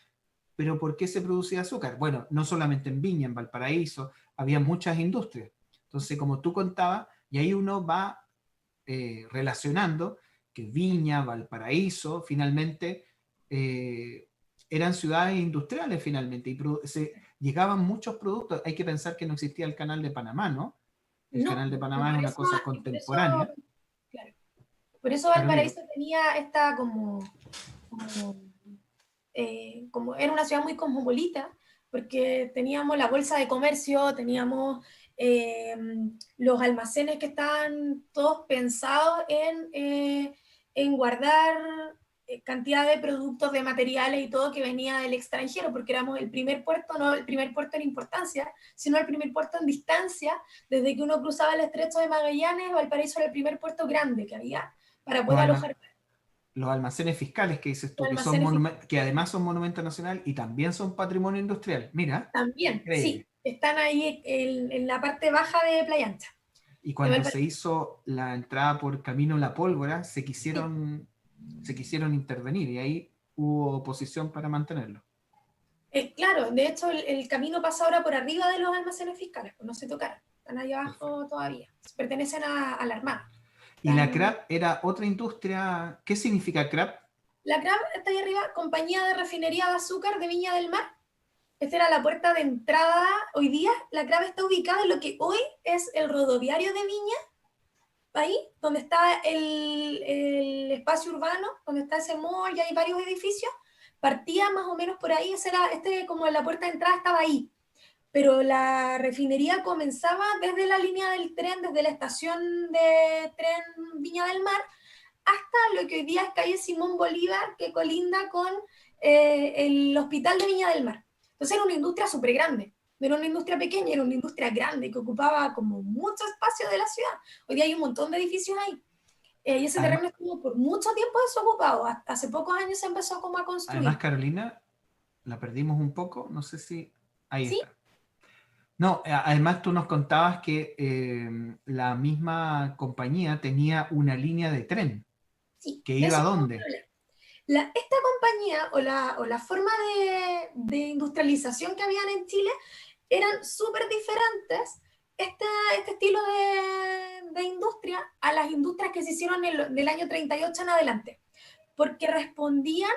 ¿pero por qué se producía azúcar? Bueno, no solamente en Viña, en Valparaíso, había muchas industrias. Entonces, como tú contabas, y ahí uno va relacionando que Viña, Valparaíso, finalmente eh, eran ciudades industriales finalmente, y llegaban muchos productos. Hay que pensar que no existía el canal de Panamá, ¿no? El No, canal de y Panamá es por una eso, cosa y por eso, contemporánea. claro, por eso Carolina, Valparaíso tenía esta como como era una ciudad muy cosmopolita, porque teníamos la bolsa de comercio, teníamos eh, los almacenes que estaban todos pensados en guardar cantidad de productos, de materiales y todo que venía del extranjero, porque éramos el primer puerto, no el primer puerto en importancia, sino el primer puerto en distancia. Desde que uno cruzaba el estrecho de Magallanes, Valparaíso era el primer puerto grande que había para los, poder alma- alojar los almacenes fiscales que dices los tú, almacenes. que además son monumento nacional y también son patrimonio industrial. Mira, También, sí, increíble. están ahí en la parte baja de Playa Ancha. Y De cuando se Valparaíso. hizo la entrada por Camino La Pólvora, Sí, se quisieron intervenir y ahí hubo oposición para mantenerlo. claro, de hecho el camino pasa ahora por arriba de los almacenes fiscales, pues no se tocaron, están ahí Perfecto. abajo todavía, pertenecen a la Armada. Y la Están, CRAP era otra industria. ¿Qué significa CRAP? la CRAM está ahí arriba, Compañía de Refinería de Azúcar de Viña del Mar. Esta era la puerta de entrada. Hoy día la CRAM está ubicada en lo que hoy es el rodoviario de Viña, ahí donde está el espacio urbano, donde está ese mall y hay varios edificios, partía más o menos por ahí, ese era, como en la puerta de entrada estaba ahí, pero la refinería comenzaba desde la línea del tren, desde la estación de tren Viña del Mar, hasta lo que hoy día es calle Simón Bolívar, que colinda con el hospital de Viña del Mar. Entonces era una industria súper grande, no era una industria pequeña, era una industria grande que ocupaba como mucho espacio de la ciudad. Hoy día hay un montón de edificios ahí. Y ese Además, terreno estuvo por mucho tiempo desocupado. Hace pocos años se empezó como a además, construir. Carolina, la perdimos un poco. No sé si... Ahí ¿Sí? está. No, además tú nos contabas que la misma compañía tenía una línea de tren Sí, que de iba a eso vamos a dónde. hablar. Esta compañía o la forma de industrialización que habían en Chile eran súper diferentes este estilo de industria a las industrias que se hicieron del año 38 en adelante, porque respondían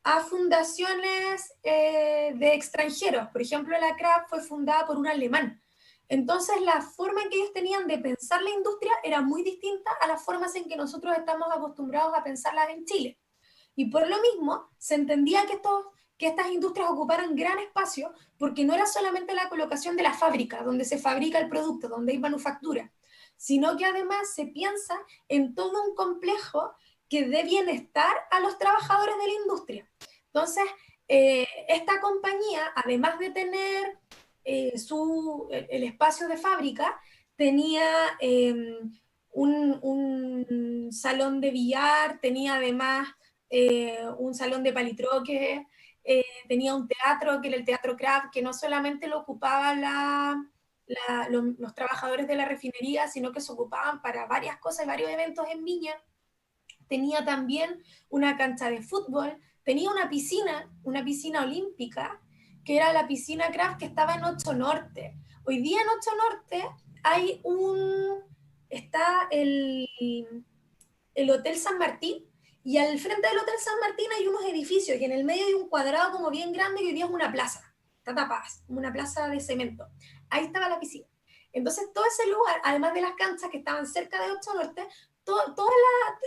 a fundaciones de extranjeros. Por ejemplo, la CRAP fue fundada por un alemán. Entonces, la forma en que ellos tenían de pensar la industria era muy distinta a las formas en que nosotros estamos acostumbrados a pensarlas en Chile. Y por lo mismo, se entendía que estas industrias ocuparan gran espacio porque no era solamente la colocación de la fábrica, donde se fabrica el producto, donde hay manufactura, sino que además se piensa en todo un complejo que dé bienestar a los trabajadores de la industria. Entonces, esta compañía, además de tener el espacio de fábrica, tenía un salón de billar, tenía además un salón de palitroque, tenía un teatro que era el Teatro Craft, que no solamente lo ocupaban los trabajadores de la refinería, sino que se ocupaban para varias cosas y varios eventos en Viña. Tenía también una cancha de fútbol, tenía una piscina olímpica, que era la piscina Craft que estaba en 8 Norte. Hoy día en 8 Norte está el Hotel San Martín, y al frente del Hotel San Martín hay unos edificios, y en el medio hay un cuadrado como bien grande, que hoy día es una plaza, está tapada, una plaza de cemento. Ahí estaba la piscina. Entonces todo ese lugar, además de las canchas que estaban cerca de 8 Norte, toda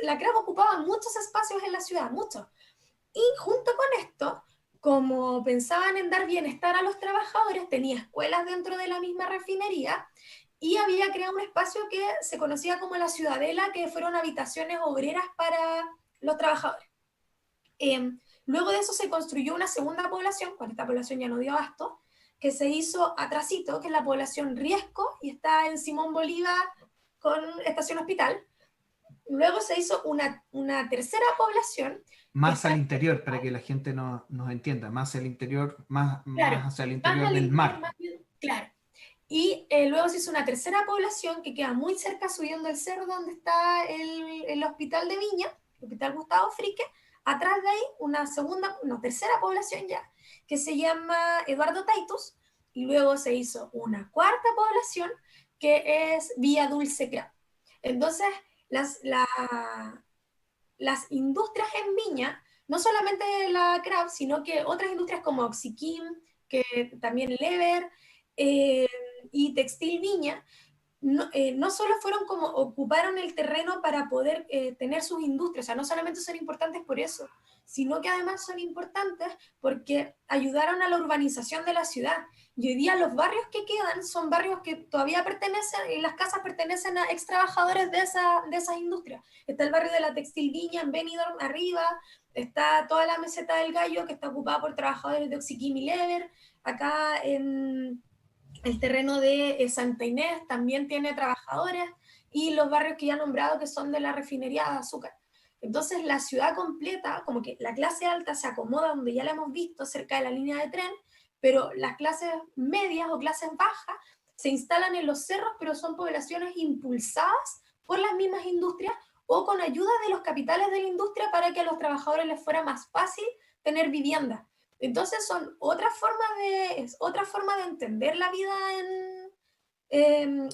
la CRAP ocupaba muchos espacios en la ciudad, muchos. Y junto con esto, como pensaban en dar bienestar a los trabajadores, tenía escuelas dentro de la misma refinería, y había creado un espacio que se conocía como la Ciudadela, que fueron habitaciones obreras para los trabajadores. Luego de eso se construyó una segunda población, cuando esta población ya no dio abasto, que se hizo atrasito, que es la población Riesco, y está en Simón Bolívar con Estación Hospital. Luego se hizo una tercera población que Más está, al interior, para que la gente nos entienda, más al interior, claro, más hacia el más interior al del interior, mar. más bien, claro. Y luego se hizo una tercera población que queda muy cerca, subiendo el cerro donde está el hospital de Viña, el hospital Gustavo Frique. Atrás de ahí una segunda, una tercera población ya, que se llama Eduardo Taitus, y luego se hizo una cuarta población que es Villa Dulce Cra. Entonces, las, la, las industrias en Viña, no solamente la Kraft, sino que otras industrias como Oxiquim, que también Lever, eh, y Textil Viña, no solo fueron como ocuparon el terreno para poder tener sus industrias, o sea, no solamente son importantes por eso, sino que además son importantes porque ayudaron a la urbanización de la ciudad. Y hoy día los barrios que quedan son barrios que todavía pertenecen, y las casas pertenecen a ex trabajadores de esas industrias. Está el barrio de la Textil Viña en Benidorm arriba, está toda la meseta del Gallo, que está ocupada por trabajadores de Oxiquim y Lever. Acá en el terreno de Santa Inés también tiene trabajadores, y los barrios que ya he nombrado, que son de la refinería de azúcar. Entonces la ciudad completa, como que la clase alta se acomoda donde ya la hemos visto, cerca de la línea de tren, pero las clases medias o clases bajas se instalan en los cerros, pero son poblaciones impulsadas por las mismas industrias o con ayuda de los capitales de la industria, para que a los trabajadores les fuera más fácil tener vivienda. Entonces son otra forma de entender la vida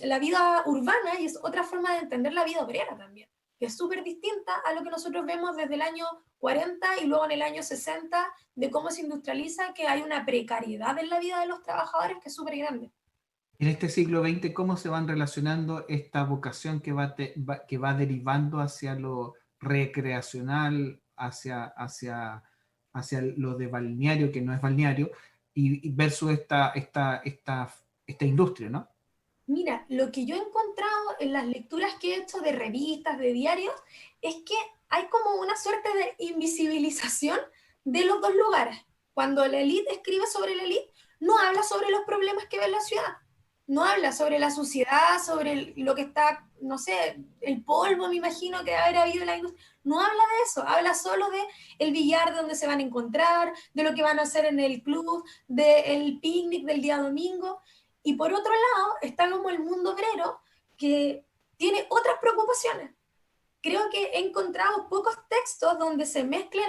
la vida urbana, y es otra forma de entender la vida obrera también, que es súper distinta a lo que nosotros vemos desde el año 40 y luego en el año 60, de cómo se industrializa, que hay una precariedad en la vida de los trabajadores que es súper grande. En este siglo XX, ¿cómo se van relacionando esta vocación que va derivando hacia lo recreacional, hacia lo de balneario, que no es balneario, y versus esta industria, ¿no? Mira, lo que yo he encontrado en las lecturas que he hecho de revistas, de diarios, es que hay como una suerte de invisibilización de los dos lugares. Cuando la élite escribe sobre la élite, no habla sobre los problemas que ve en la ciudad, no habla sobre la suciedad, sobre lo que está, no sé, el polvo, me imagino que haber habido en la industria. No habla de eso, habla solo de el billar donde se van a encontrar, de lo que van a hacer en el club, del picnic del día domingo. Y por otro lado, está como el mundo obrero, que tiene otras preocupaciones. Creo que he encontrado pocos textos donde se mezclen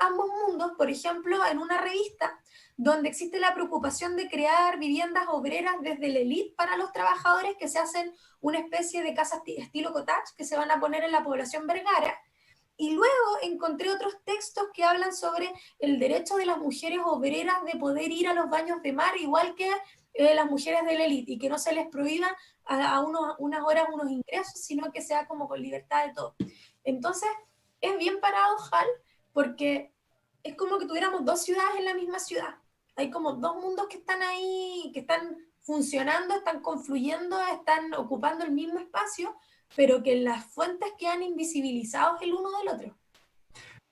ambos mundos. Por ejemplo, en una revista donde existe la preocupación de crear viviendas obreras desde la élite para los trabajadores, que se hacen una especie de casas estilo cottage que se van a poner en la población Vergara. Y luego encontré otros textos que hablan sobre el derecho de las mujeres obreras de poder ir a los baños de mar, igual que las mujeres de la élite, y que no se les prohíban unas horas, unos ingresos, sino que sea como con libertad de todo. Entonces, es bien paradojal, porque es como que tuviéramos dos ciudades en la misma ciudad. Hay como dos mundos que están ahí, que están funcionando, están confluyendo, están ocupando el mismo espacio, pero que las fuentes quedan invisibilizados el uno del otro.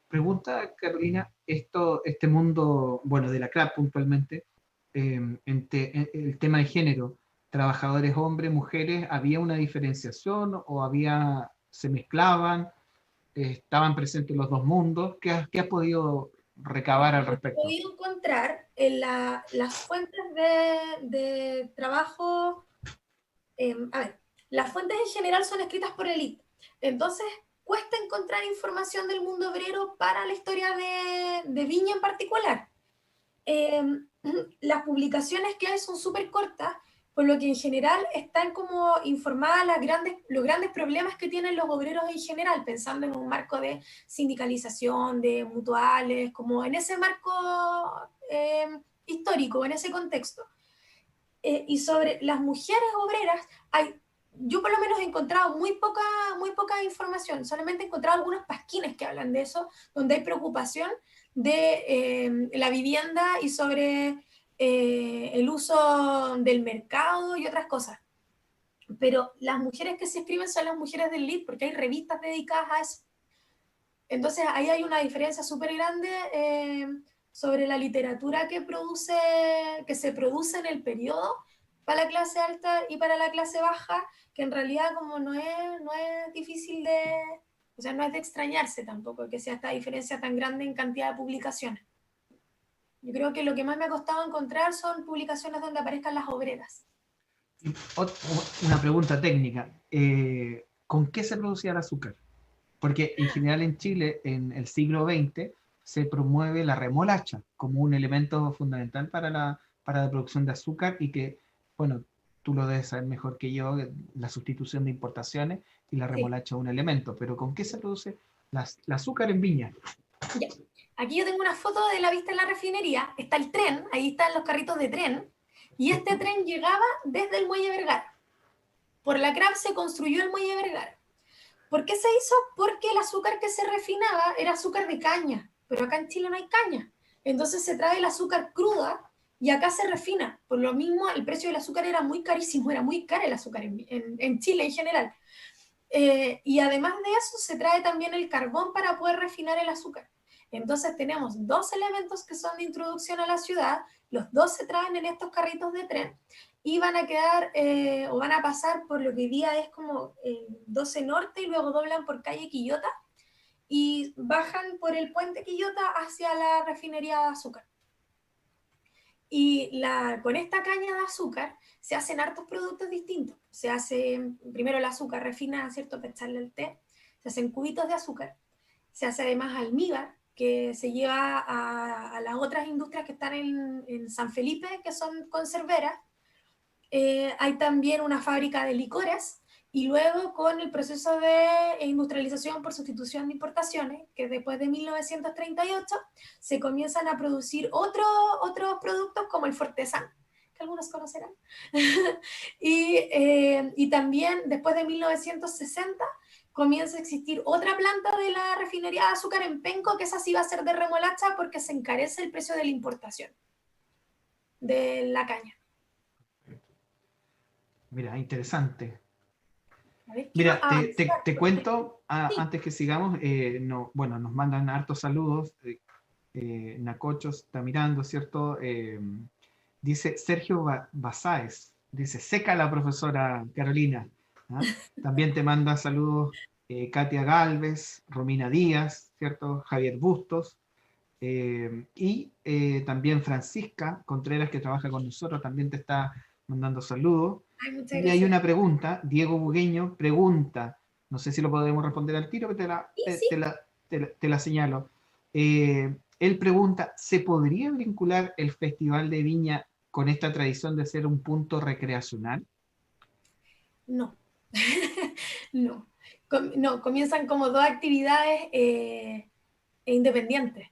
Pregunta, Carolina, este mundo, bueno, de la CRAP puntualmente, el tema de género. trabajadores hombres, mujeres, ¿había una diferenciación o se mezclaban, estaban presentes los dos mundos? ¿Qué has podido recabar al He respecto? podido encontrar en las fuentes de trabajo, a ver, las fuentes en general son escritas por élite, entonces cuesta encontrar información del mundo obrero para la historia de Viña en particular. eh, las publicaciones que hay son súper cortas, por lo que en general están como informadas los grandes problemas que tienen los obreros en general, pensando en un marco de sindicalización, de mutuales, como en ese marco histórico, en ese contexto. Y sobre las mujeres obreras, yo por lo menos he encontrado muy poca información, solamente he encontrado algunos pasquines que hablan de eso, donde hay preocupación de la vivienda y sobre el uso del mercado y otras cosas. Pero las mujeres que se escriben son las mujeres del lead, porque hay revistas dedicadas a eso. Entonces ahí hay una diferencia súper grande sobre la literatura que se produce en el periodo para la clase alta y para la clase baja, que en realidad como no es difícil o sea, no es de extrañarse tampoco que sea esta diferencia tan grande en cantidad de publicaciones. Yo creo que lo que más me ha costado encontrar son publicaciones donde aparezcan las obreras. Una pregunta técnica. ¿Con qué se producía el azúcar? Porque en general en Chile, en el siglo XX, se promueve la remolacha como un elemento fundamental para la producción de azúcar y que, bueno, tú lo debes saber mejor que yo, la sustitución de importaciones y la Sí. remolacha es un elemento. Pero ¿con qué se produce el azúcar en Viña? Ya. Aquí yo tengo una foto de la vista en la refinería, está el tren, ahí están los carritos de tren, y este tren llegaba desde el muelle Vergara. Por la CRAP se construyó el muelle Vergara. ¿Por qué se hizo? Porque el azúcar que se refinaba era azúcar de caña, pero acá en Chile no hay caña. Entonces se trae el azúcar cruda y acá se refina. Por lo mismo, el precio del azúcar era muy carísimo, era muy caro el azúcar en Chile en general. Y además de eso, se trae también el carbón para poder refinar el azúcar. Entonces tenemos dos elementos que son de introducción a la ciudad, los dos se traen en estos carritos de tren y van a quedar o van a pasar por lo que hoy día es como 12 Norte y luego doblan por calle Quillota y bajan por el puente Quillota hacia la refinería de azúcar. Y con esta caña de azúcar se hacen hartos productos distintos. Se hace primero el azúcar refinada, ¿cierto? Para echarle al té. Se hacen cubitos de azúcar. Se hace además almíbar, que se lleva a las otras industrias que están en San Felipe, que son conserveras. Hay también una fábrica de licores y luego con el proceso de industrialización por sustitución de importaciones, que después de 1938 se comienzan a producir otros productos como el Fortesan, que algunos conocerán. Y también después de 1960 comienza a existir otra planta de la refinería de azúcar en Penco, que esa sí va a ser de remolacha porque se encarece el precio de la importación de la caña. Mira, interesante. A ver, ¿qué más? Mira, te cuento, Sí. antes que sigamos, no, bueno, nos mandan hartos saludos. Nacocho está mirando, ¿cierto? Dice Sergio Basáez, dice, seca la profesora Carolina. ¿Ah? También te manda saludos Katia Galvez, Romina Díaz, ¿cierto? Javier Bustos, y también Francisca Contreras, que trabaja con nosotros, también te está mandando saludos. Ay, muchas Y hay gracias. una pregunta, Diego Bugueño pregunta, no sé si lo podemos responder al tiro, pero Sí, sí. te la señalo. Él pregunta, ¿se podría vincular el Festival de Viña con esta tradición de ser un punto recreacional? No. No. No, comienzan como dos actividades independientes.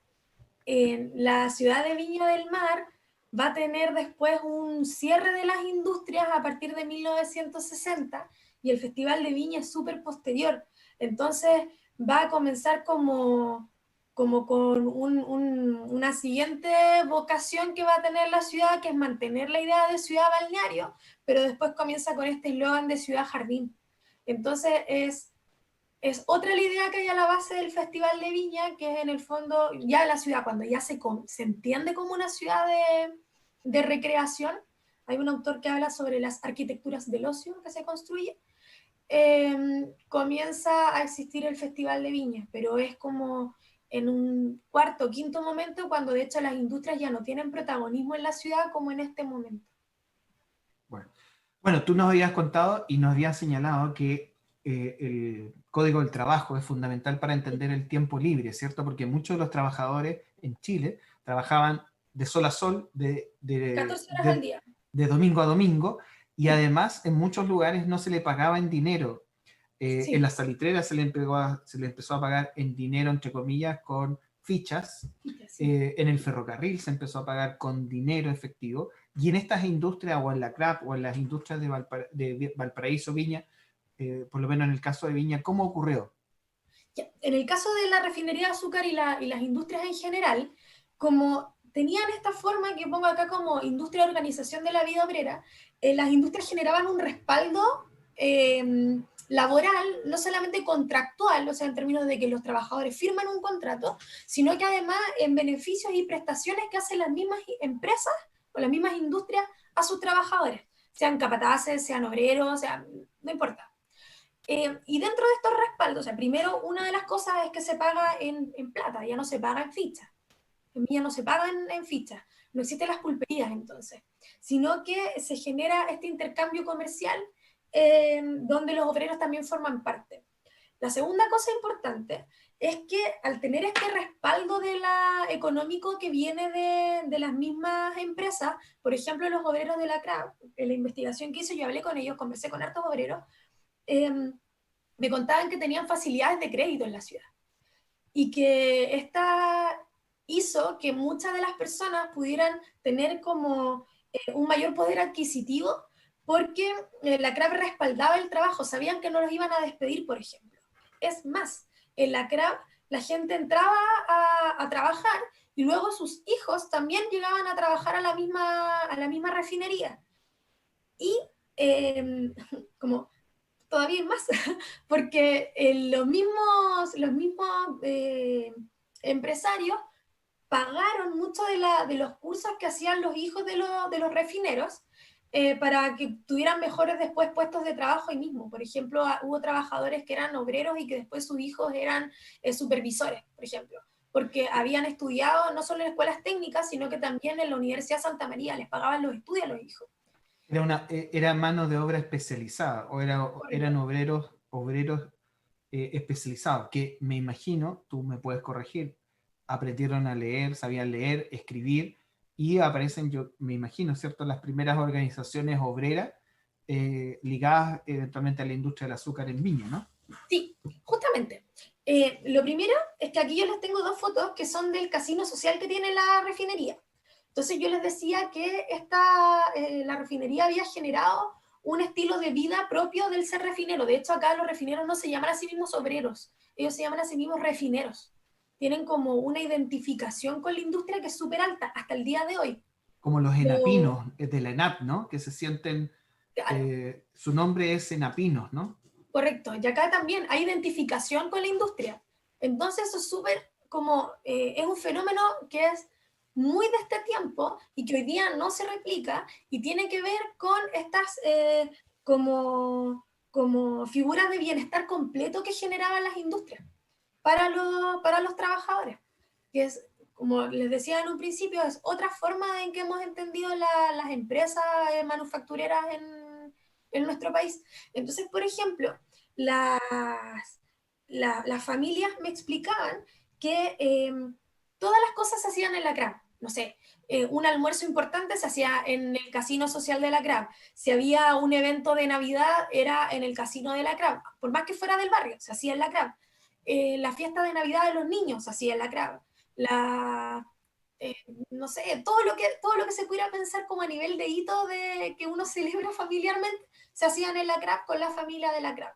La ciudad de Viña del Mar va a tener después un cierre de las industrias a partir de 1960 y el Festival de Viña es súper posterior. Entonces va a comenzar como con una siguiente vocación que va a tener la ciudad, que es mantener la idea de ciudad balneario, pero después comienza con este eslogan de ciudad jardín. Entonces es otra la idea que hay a la base del Festival de Viña, que es en el fondo ya la ciudad, cuando ya se entiende como una ciudad de recreación, hay un autor que habla sobre las arquitecturas del ocio que se construye, comienza a existir el Festival de Viña, pero es como en un cuarto o quinto momento, cuando de hecho las industrias ya no tienen protagonismo en la ciudad como en este momento. Bueno, bueno, tú nos habías contado y nos habías señalado que el código del trabajo es fundamental para entender el tiempo libre, ¿cierto? Porque muchos de los trabajadores en Chile trabajaban de sol a sol, 14 horas al día. de domingo a domingo, y además en muchos lugares no se le pagaba en dinero. En Sí, las salitreras se le empezó a pagar en dinero, entre comillas, con fichas. sí. En el ferrocarril se empezó a pagar con dinero efectivo. Y en estas industrias, o en la CRAP, o en las industrias de Valparaíso, Viña, por lo menos en el caso de Viña, ¿cómo ocurrió? Ya, en el caso de la refinería de azúcar y las industrias en general, como tenían esta forma que pongo acá como industria de organización de la vida obrera, las industrias generaban un respaldo laboral, no solamente contractual, o sea, en términos de que los trabajadores firman un contrato, sino que además en beneficios y prestaciones que hacen las mismas empresas o las mismas industrias a sus trabajadores, sean capataces, sean obreros, o sea, no importa. Y dentro de estos respaldos, o sea, primero, una de las cosas es que se paga en plata, ya no se paga en fichas. En mí ya no se paga en fichas, no existen las pulperías entonces, sino que se genera este intercambio comercial donde los obreros también forman parte. La segunda cosa importante es que al tener este respaldo económico que viene de las mismas empresas, por ejemplo, los obreros de la CRAB, en la investigación que hice, yo hablé con ellos, conversé con hartos obreros, eh, me contaban que tenían facilidades de crédito en la ciudad y que esta hizo que muchas de las personas pudieran tener como un mayor poder adquisitivo porque la CRAB respaldaba el trabajo, sabían que no los iban a despedir, por ejemplo. Es más, en la CRAB la gente entraba a trabajar y luego sus hijos también llegaban a trabajar a la misma refinería. Y como todavía hay más, porque los mismos empresarios pagaron mucho de los cursos que hacían los hijos de los refineros para que tuvieran mejores después puestos de trabajo ahí mismo. Por ejemplo, hubo trabajadores que eran obreros y que después sus hijos eran supervisores, por ejemplo, porque habían estudiado no solo en escuelas técnicas, sino que también en la Universidad Santa María, les pagaban los estudios a los hijos. Era mano de obra especializada, o eran Correcto. obreros especializados, que me imagino, tú me puedes corregir, aprendieron a leer, sabían leer, escribir, y aparecen, yo me imagino, ¿cierto?, las primeras organizaciones obreras ligadas eventualmente a la industria del azúcar en Viña, ¿no? Sí, justamente. Lo primero es que aquí yo les tengo dos fotos que son del casino social que tiene la refinería. Entonces yo les decía que la refinería había generado un estilo de vida propio del ser refinero. De hecho, acá los refineros no se llaman a sí mismos obreros, ellos se llaman a sí mismos refineros. Tienen como una identificación con la industria que es súper alta hasta el día de hoy. Como los Lo, enapinos de la ENAP, ¿no? Que se sienten, claro, su nombre es enapinos, ¿no? correcto. Y acá también hay identificación con la industria. Entonces eso es súper como, es un fenómeno que es muy de este tiempo y que hoy día no se replica y tiene que ver con estas como figuras de bienestar completo que generaban las industrias para los trabajadores. Que es, como les decía en un principio, es otra forma en que hemos entendido las empresas manufactureras en nuestro país. Entonces, por ejemplo, las familias me explicaban que todas las cosas se hacían en la CRAM. No sé, un almuerzo importante se hacía en el casino social de la CRAM. Si había un evento de Navidad, era en el casino de la CRAM. Por más que fuera del barrio, se hacía en la CRAM. La fiesta de Navidad de los niños se hacía en la CRAM. La, eh, no sé, todo lo que se pudiera pensar como a nivel de hito de que uno celebra familiarmente, se hacían en la CRAP con la familia de la CRAP.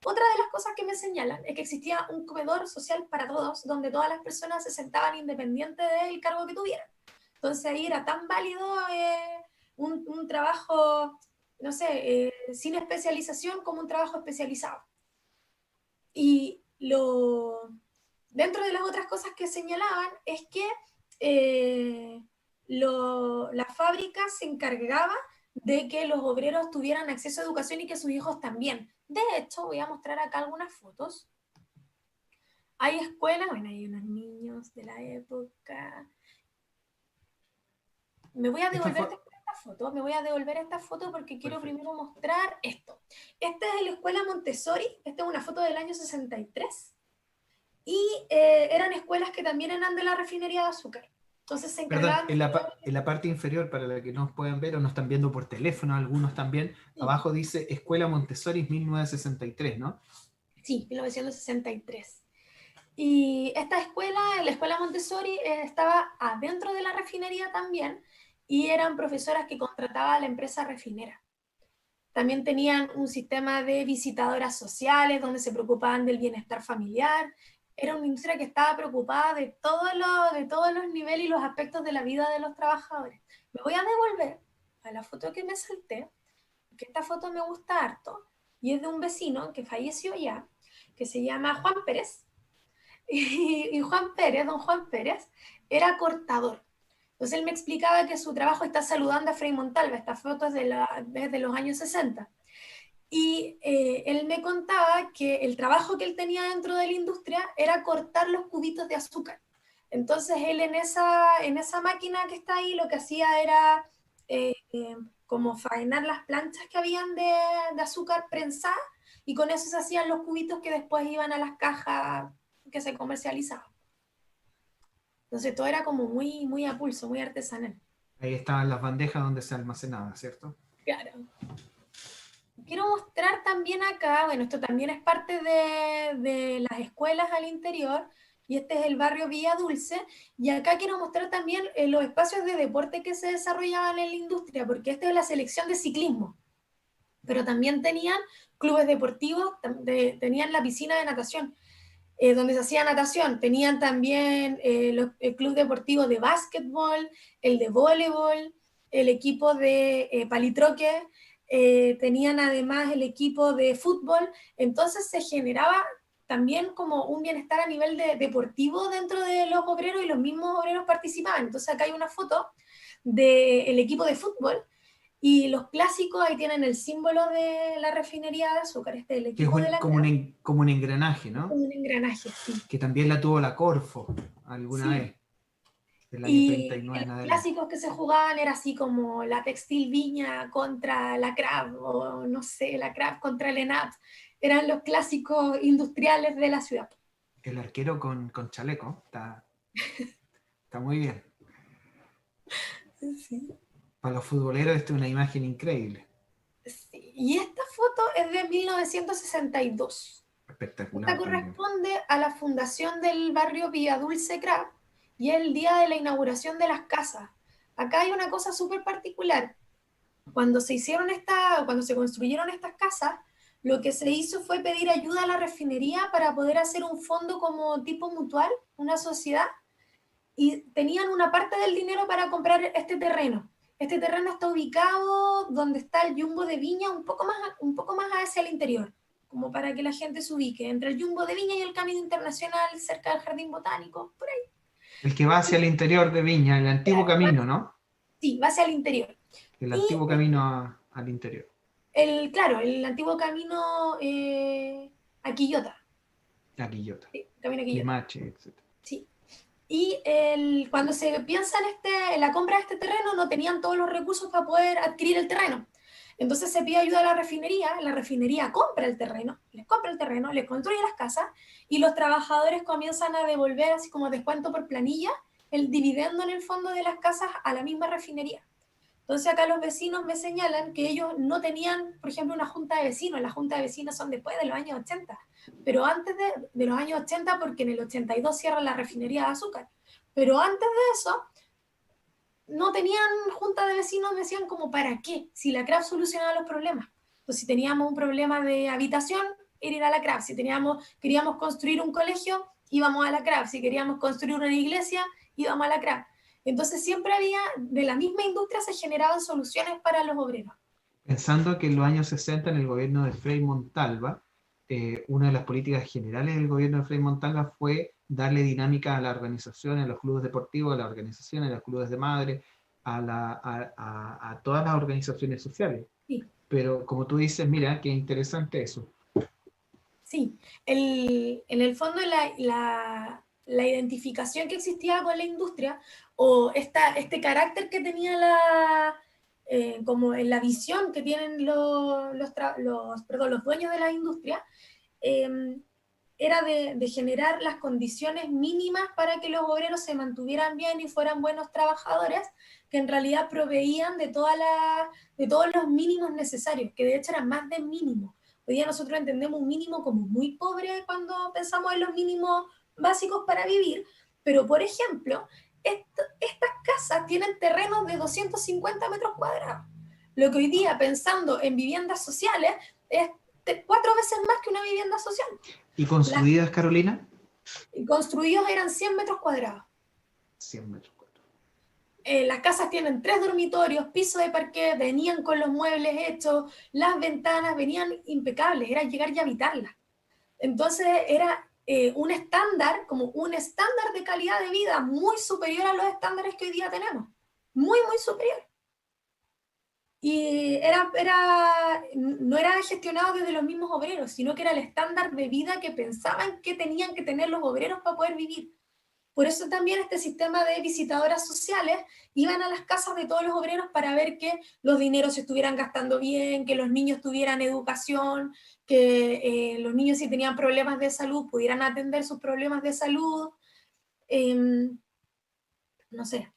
Otra de las cosas que me señalan es que existía un comedor social para todos, donde todas las personas se sentaban independiente del cargo que tuvieran. Entonces ahí era tan válido un trabajo, no sé, sin especialización como un trabajo especializado. Y dentro de las otras cosas que señalaban es que la fábrica se encargaba de que los obreros tuvieran acceso a educación y que sus hijos también. De hecho, voy a mostrar acá algunas fotos. Hay escuelas, bueno, hay unos niños de la época. Me voy a Esta devolver fue... esta foto, me voy a devolver esta foto porque quiero Perfecto. primero mostrar esto. Esta es la escuela Montessori, esta es una foto del año 63, y eran escuelas que también eran de la refinería de azúcar. Entonces se Perdón, encargaban en la parte inferior, para la que nos puedan ver o nos están viendo por teléfono, algunos también, de... abajo dice Escuela Montessori 1963, ¿no? Sí, 1963. Y esta escuela, la escuela Montessori, estaba adentro de la refinería también y eran profesoras que contrataba la empresa refinera. También tenían un sistema de visitadoras sociales donde se preocupaban del bienestar familiar. Era una industria que estaba preocupada de todos los niveles y los aspectos de la vida de los trabajadores. Me voy a devolver a la foto que me salté, porque esta foto me gusta harto, y es de un vecino que falleció ya, que se llama Juan Pérez, y Juan Pérez, don Juan Pérez, era cortador. Entonces él me explicaba que su trabajo está saludando a Frei Montalva, esta foto es de los años 60. Y él me contaba que el trabajo que él tenía dentro de la industria era cortar los cubitos de azúcar. Entonces él en esa máquina que está ahí lo que hacía era como faenar las planchas que habían de azúcar prensada y con eso se hacían los cubitos que después iban a las cajas que se comercializaban. Entonces todo era como muy, muy a pulso, muy artesanal. Ahí estaban las bandejas donde se almacenaba, ¿cierto? Claro. Quiero mostrar también acá, bueno, esto también es parte de las escuelas al interior, y este es el barrio Villa Dulce, y acá quiero mostrar también los espacios de deporte que se desarrollaban en la industria, porque esta es la selección de ciclismo, pero también tenían clubes deportivos, tenían la piscina de natación, donde se hacía natación, tenían también el club deportivo de básquetbol, el de voleibol, el equipo de palitroque, tenían además el equipo de fútbol, entonces se generaba también como un bienestar a nivel deportivo dentro de los obreros y los mismos obreros participaban. Entonces acá hay una foto del equipo de fútbol y los clásicos, ahí tienen el símbolo de la refinería de azúcar, este es el Que es equipo de la como CRAF, como un engranaje, es ¿no? como un engranaje, sí. Que también la tuvo la Corfo alguna Sí, vez, del año y 39 en los adelante. clásicos que se jugaban era así como la Textil Viña contra la Kraft, o no sé, la Kraft contra el ENAP. Eran los clásicos industriales de la ciudad. El arquero con chaleco, está muy bien. Sí, Para los futboleros esta es una imagen increíble, sí. Y esta foto es de 1962. Esta espectacular también. corresponde a la fundación del barrio Villa Dulce Kraft y el día de la inauguración de las casas. Acá hay una cosa súper particular. Cuando se construyeron estas casas, lo que se hizo fue pedir ayuda a la refinería para poder hacer un fondo como tipo mutual, una sociedad, y tenían una parte del dinero para comprar este terreno. Este terreno está ubicado donde está el Jumbo de Viña, un poco más hacia el interior, como para que la gente se ubique, entre el Jumbo de Viña y el Camino Internacional, cerca del Jardín Botánico, por ahí. El que va hacia el interior de Viña, el antiguo Claro, camino, ¿no? sí, va hacia el interior. El Y antiguo camino al interior. claro, el antiguo camino a Quillota. La Quillota, Sí, camino a Quillota. Limache, etc. Sí. Y cuando se piensa en la compra de este terreno, no tenían todos los recursos para poder adquirir el terreno. Entonces se pide ayuda a la refinería compra el terreno, les construye las casas y los trabajadores comienzan a devolver, así como descuento por planilla, el dividendo en el fondo de las casas a la misma refinería. Entonces acá los vecinos me señalan que ellos no tenían, por ejemplo, una junta de vecinos. Las juntas de vecinos son después de los años 80, pero antes de los años 80, porque en el 82 cierra la refinería de azúcar. Pero antes de eso, no tenían junta de vecinos, decían como, ¿para qué? Si la CRAF solucionaba los problemas. Entonces, si teníamos un problema de habitación, era ir a la CRAF. Si queríamos construir un colegio, íbamos a la CRAF. Si queríamos construir una iglesia, íbamos a la CRAF. Entonces siempre había, de la misma industria se generaban soluciones para los obreros. Pensando que en los años 60, en el gobierno de Frei Montalva, una de las políticas generales del gobierno de Frei Montalva fue darle dinámica a la organización, a los clubes deportivos, a las organizaciones, a los clubes de madre, a todas las organizaciones sociales. Sí. Pero como tú dices, mira, qué interesante eso. Sí, en el fondo la identificación que existía con la industria o este carácter que tenía como en la visión que tienen los dueños de la industria, eh, era de generar las condiciones mínimas para que los obreros se mantuvieran bien y fueran buenos trabajadores, que en realidad proveían de todos los mínimos necesarios, que de hecho eran más de mínimos. Hoy día nosotros entendemos un mínimo como muy pobre cuando pensamos en los mínimos básicos para vivir, pero por ejemplo, estas casas tienen terrenos de 250 metros cuadrados, lo que hoy día pensando en viviendas sociales es 4 veces más que una vivienda social. ¿Y construidas, Carolina? Construidos eran 100 metros cuadrados. 100 metros cuadrados. Las casas tienen 3 dormitorios, piso de parquet, venían con los muebles hechos, las ventanas venían impecables, era llegar y habitarlas. Entonces era un estándar, como un estándar de calidad de vida muy superior a los estándares que hoy día tenemos. Muy, muy superior. Y no era gestionado desde los mismos obreros, sino que era el estándar de vida que pensaban que tenían que tener los obreros para poder vivir. Por eso también este sistema de visitadoras sociales iban a las casas de todos los obreros para ver que los dineros se estuvieran gastando bien, que los niños tuvieran educación, que los niños si tenían problemas de salud pudieran atender sus problemas de salud. No sé.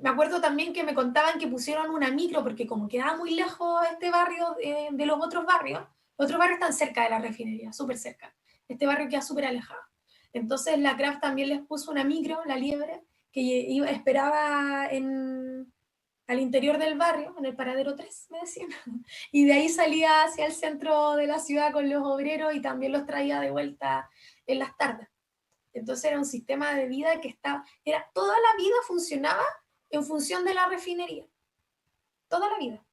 Me acuerdo también que me contaban que pusieron una micro, porque como quedaba muy lejos este barrio de los otros barrios están cerca de la refinería, súper cerca. Este barrio queda súper alejado. Entonces la Craft también les puso una micro, la Liebre, que esperaba al interior del barrio, en el paradero 3 me decían, y de ahí salía hacia el centro de la ciudad con los obreros y también los traía de vuelta en las tardes. Entonces era un sistema de vida que toda la vida funcionaba en función de la refinería. Toda la vida.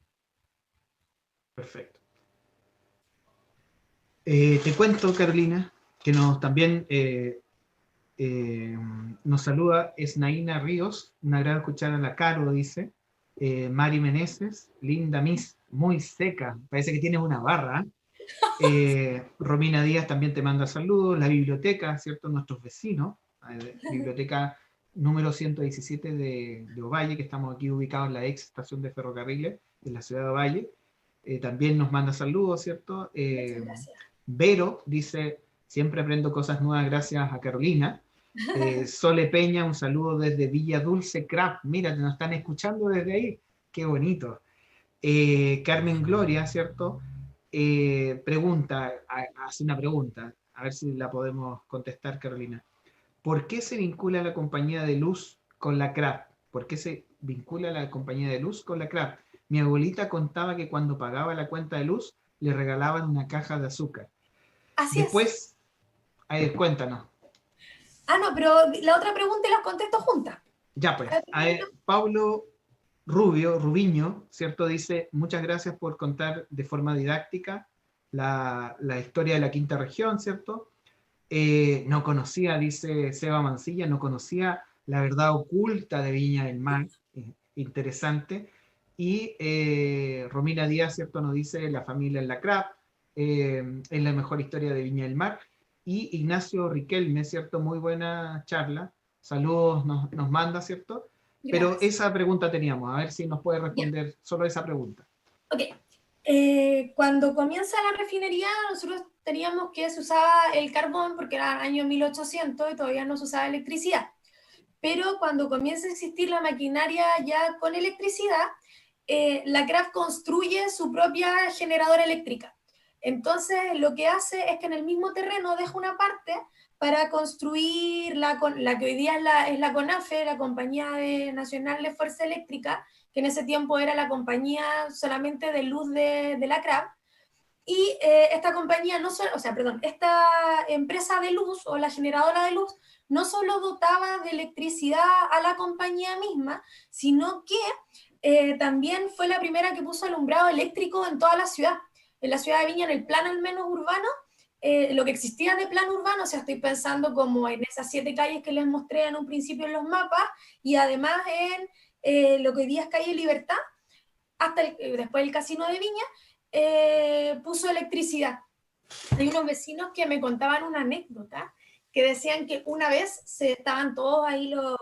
Perfecto. Te cuento, Carolina, que también nos saluda Esnaína Ríos, un agrado escuchar a la Caro, dice. Mari Meneses, linda Miss, muy seca, parece que tienes una barra. Romina Díaz también te manda saludos. La biblioteca, ¿cierto? Nuestros vecinos, biblioteca número 117 de Ovalle, que estamos aquí ubicados en la ex estación de ferrocarriles de la ciudad de Ovalle. También nos manda saludos, ¿cierto? Muchas gracias. Vero dice, siempre aprendo cosas nuevas gracias a Carolina. Sole Peña, un saludo desde Villa Dulce Craft. Mira, nos están escuchando desde ahí. Qué bonito. Carmen Gloria, ¿cierto? Hace una pregunta, a ver si la podemos contestar, Carolina. ¿Por qué se vincula la compañía de luz con la CRAP? ¿Por qué se vincula la compañía de luz con la CRAP? Mi abuelita contaba que cuando pagaba la cuenta de luz le regalaban una caja de azúcar. Así es. Después, cuéntanos. No, pero la otra pregunta las contesto juntas. Ya pues, Pablo Rubiño, ¿cierto? Dice, muchas gracias por contar de forma didáctica la historia de la quinta región, ¿cierto? No conocía, dice Seba Mancilla, no conocía la verdad oculta de Viña del Mar, interesante. Y Romina Díaz, ¿cierto? Nos dice la familia en la CRAP, es la mejor historia de Viña del Mar. Y Ignacio Riquelme, ¿cierto? Muy buena charla. Saludos nos manda, ¿cierto? Pero Gracias. esa pregunta teníamos, a ver si nos puede Ya. responder solo esa pregunta. Ok. Cuando comienza la refinería, nosotros teníamos que se usaba el carbón porque era el año 1800 y todavía no se usaba electricidad. Pero cuando comienza a existir la maquinaria ya con electricidad, la Craft construye su propia generadora eléctrica. Entonces, lo que hace es que en el mismo terreno deja una parte para construir la que hoy día es la CONAFE, la Compañía Nacional de Fuerza Eléctrica, que en ese tiempo era la compañía solamente de luz de la Craft. Y esta compañía, esta empresa de luz o la generadora de luz no solo dotaba de electricidad a la compañía misma, sino que también fue la primera que puso alumbrado eléctrico en toda la ciudad. En la ciudad de Viña, en el plano al menos urbano, lo que existía de plan urbano, o sea, estoy pensando como en esas 7 calles que les mostré en un principio en los mapas, y además en lo que hoy día es calle Libertad, hasta después el Casino de Viña, puso electricidad. Hay unos vecinos que me contaban una anécdota, que decían que una vez estaban todos ahí los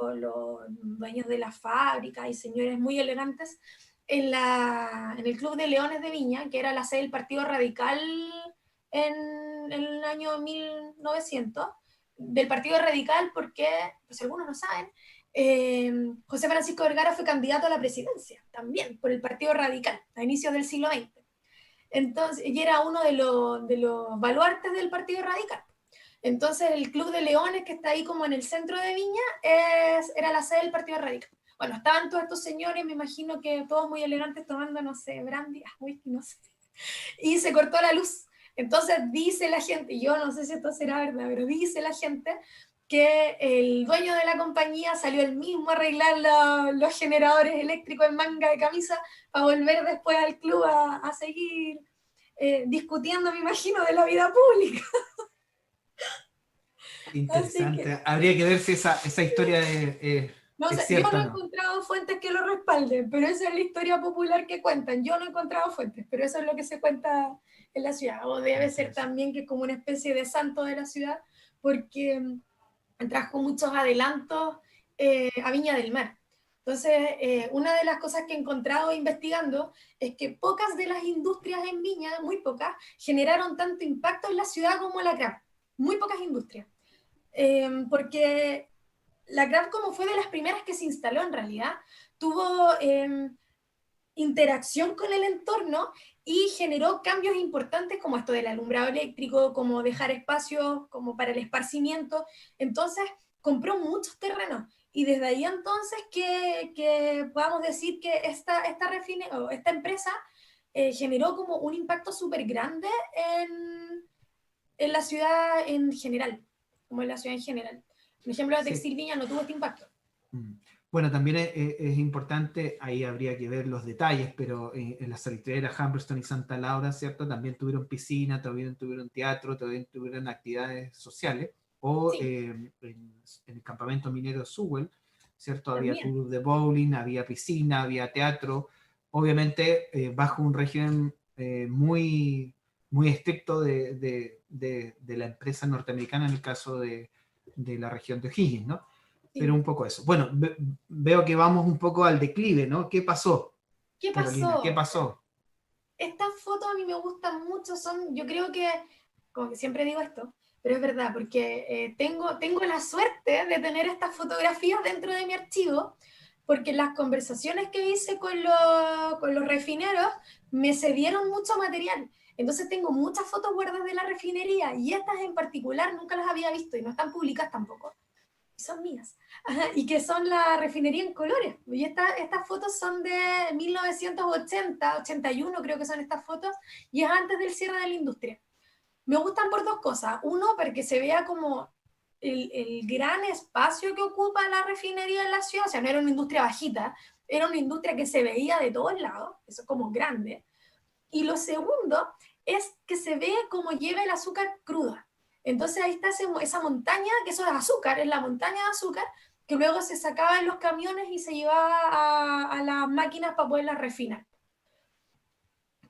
dueños de la fábrica y señores muy elegantes en el Club de Leones de Viña, que era la sede del Partido Radical en el año 1900, del Partido Radical porque, pues algunos no saben, José Francisco Vergara fue candidato a la presidencia también por el Partido Radical a inicios del siglo XX. Entonces, y era uno de los baluartes del Partido Radical. Entonces, el Club de Leones, que está ahí como en el centro de Viña, era la sede del Partido Radical. Bueno, estaban todos estos señores, me imagino que todos muy elegantes, tomando, no sé, brandy, whisky, no sé. Y se cortó la luz. Entonces dice la gente, yo no sé si esto será verdad, pero dice la gente que el dueño de la compañía salió él mismo a arreglar los generadores eléctricos en manga de camisa para volver después al club a seguir discutiendo, me imagino, de la vida pública. Interesante. Que, Habría que ver si esa historia no es sé, yo cierta no o he no. encontrado fuentes que lo respalden, pero esa es la historia popular que cuentan. Yo no he encontrado fuentes, pero eso es lo que se cuenta en la ciudad. O debe ser también que es como una especie de santo de la ciudad, porque trajo muchos adelantos a Viña del Mar. Entonces, una de las cosas que he encontrado investigando es que pocas de las industrias en Viña, muy pocas, generaron tanto impacto en la ciudad como la CRAP. Muy pocas industrias. Porque la CRAP, como fue de las primeras que se instaló en realidad, tuvo interacción con el entorno y generó cambios importantes como esto del alumbrado eléctrico, como dejar espacios como para el esparcimiento. Entonces, compró muchos terrenos. Y desde ahí entonces que podamos decir que esta empresa generó como un impacto súper grande en la ciudad en general, como en la ciudad en general. Por ejemplo, la Sí. Textil Viña no tuvo este impacto. Bueno, también es importante, ahí habría que ver los detalles, pero en las salitreras Humberston y Santa Laura, ¿cierto? También tuvieron piscina, también tuvieron teatro, también tuvieron actividades sociales, o Sí, en el campamento minero Sewell, ¿cierto? Había también. club de bowling, había piscina, había teatro, obviamente bajo un régimen muy estricto de la empresa norteamericana en el caso de la región de O'Higgins, ¿no? Pero Sí. un poco eso. Bueno, veo que vamos un poco al declive, ¿no? ¿Qué pasó, ¿Qué Carolina? ¿Qué pasó? pasó? Estas fotos a mí me gustan mucho, yo creo que, como que siempre digo esto, pero es verdad, porque tengo la suerte de tener estas fotografías dentro de mi archivo, porque las conversaciones que hice con los refineros me cedieron mucho material. Entonces tengo muchas fotos guardadas de la refinería y estas en particular nunca las había visto y no están publicadas tampoco. Son mías. Ajá, y que son la refinería en colores. Y estas fotos son de 1980, 81 creo que son estas fotos, y es antes del cierre de la industria. Me gustan por dos cosas. Uno, porque se vea como el gran espacio que ocupa la refinería en la ciudad, o sea, no era una industria bajita, era una industria que se veía de todos lados, eso es como grande. Y lo segundo es que se ve como lleva el azúcar cruda. Entonces ahí está esa montaña, que eso es azúcar, es la montaña de azúcar, que luego se sacaba en los camiones y se llevaba a las máquinas para poderlas refinar.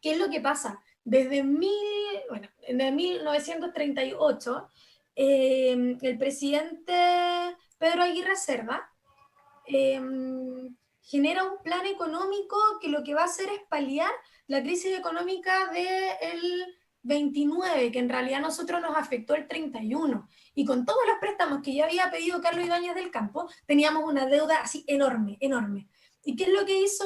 ¿Qué es lo que pasa? Bueno, desde 1938, el presidente Pedro Aguirre Cerda eh, genera un plan económico que lo que va a hacer es paliar la crisis económica del 29, que en realidad a nosotros nos afectó el 31. Y con todos los préstamos que ya había pedido Carlos Ibáñez del Campo, teníamos una deuda así enorme, enorme. ¿Y qué es lo que hizo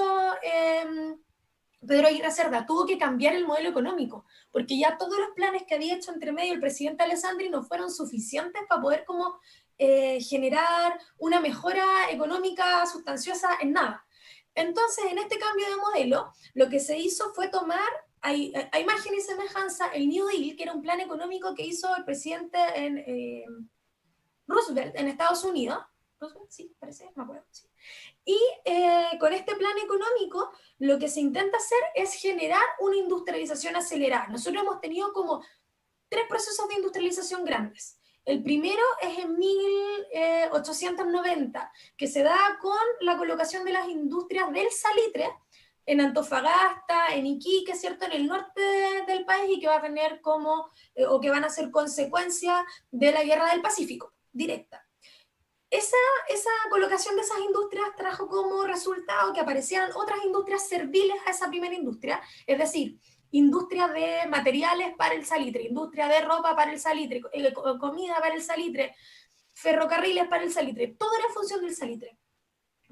Pedro Aguirre Cerda? Tuvo que cambiar el modelo económico, porque ya todos los planes que había hecho entre medio el presidente Alessandri no fueron suficientes para poder como generar una mejora económica sustanciosa en nada. Entonces, en este cambio de modelo, lo que se hizo fue tomar a imagen y semejanza el New Deal, que era un plan económico que hizo el presidente Roosevelt en Estados Unidos. Roosevelt, sí, parece, me acuerdo, sí. Y con este plan económico, lo que se intenta hacer es generar una industrialización acelerada. Nosotros hemos tenido como tres procesos de industrialización grandes. El primero es en 1890, que se da con la colocación de las industrias del salitre en Antofagasta, en Iquique, ¿cierto?, en el norte del país, y que va a tener como, o que van a ser consecuencia de la Guerra del Pacífico, directa. Esa colocación de esas industrias trajo como resultado que aparecieran otras industrias serviles a esa primera industria, es decir, industria de materiales para el salitre, industria de ropa para el salitre, comida para el salitre, ferrocarriles para el salitre, todo era en función del salitre.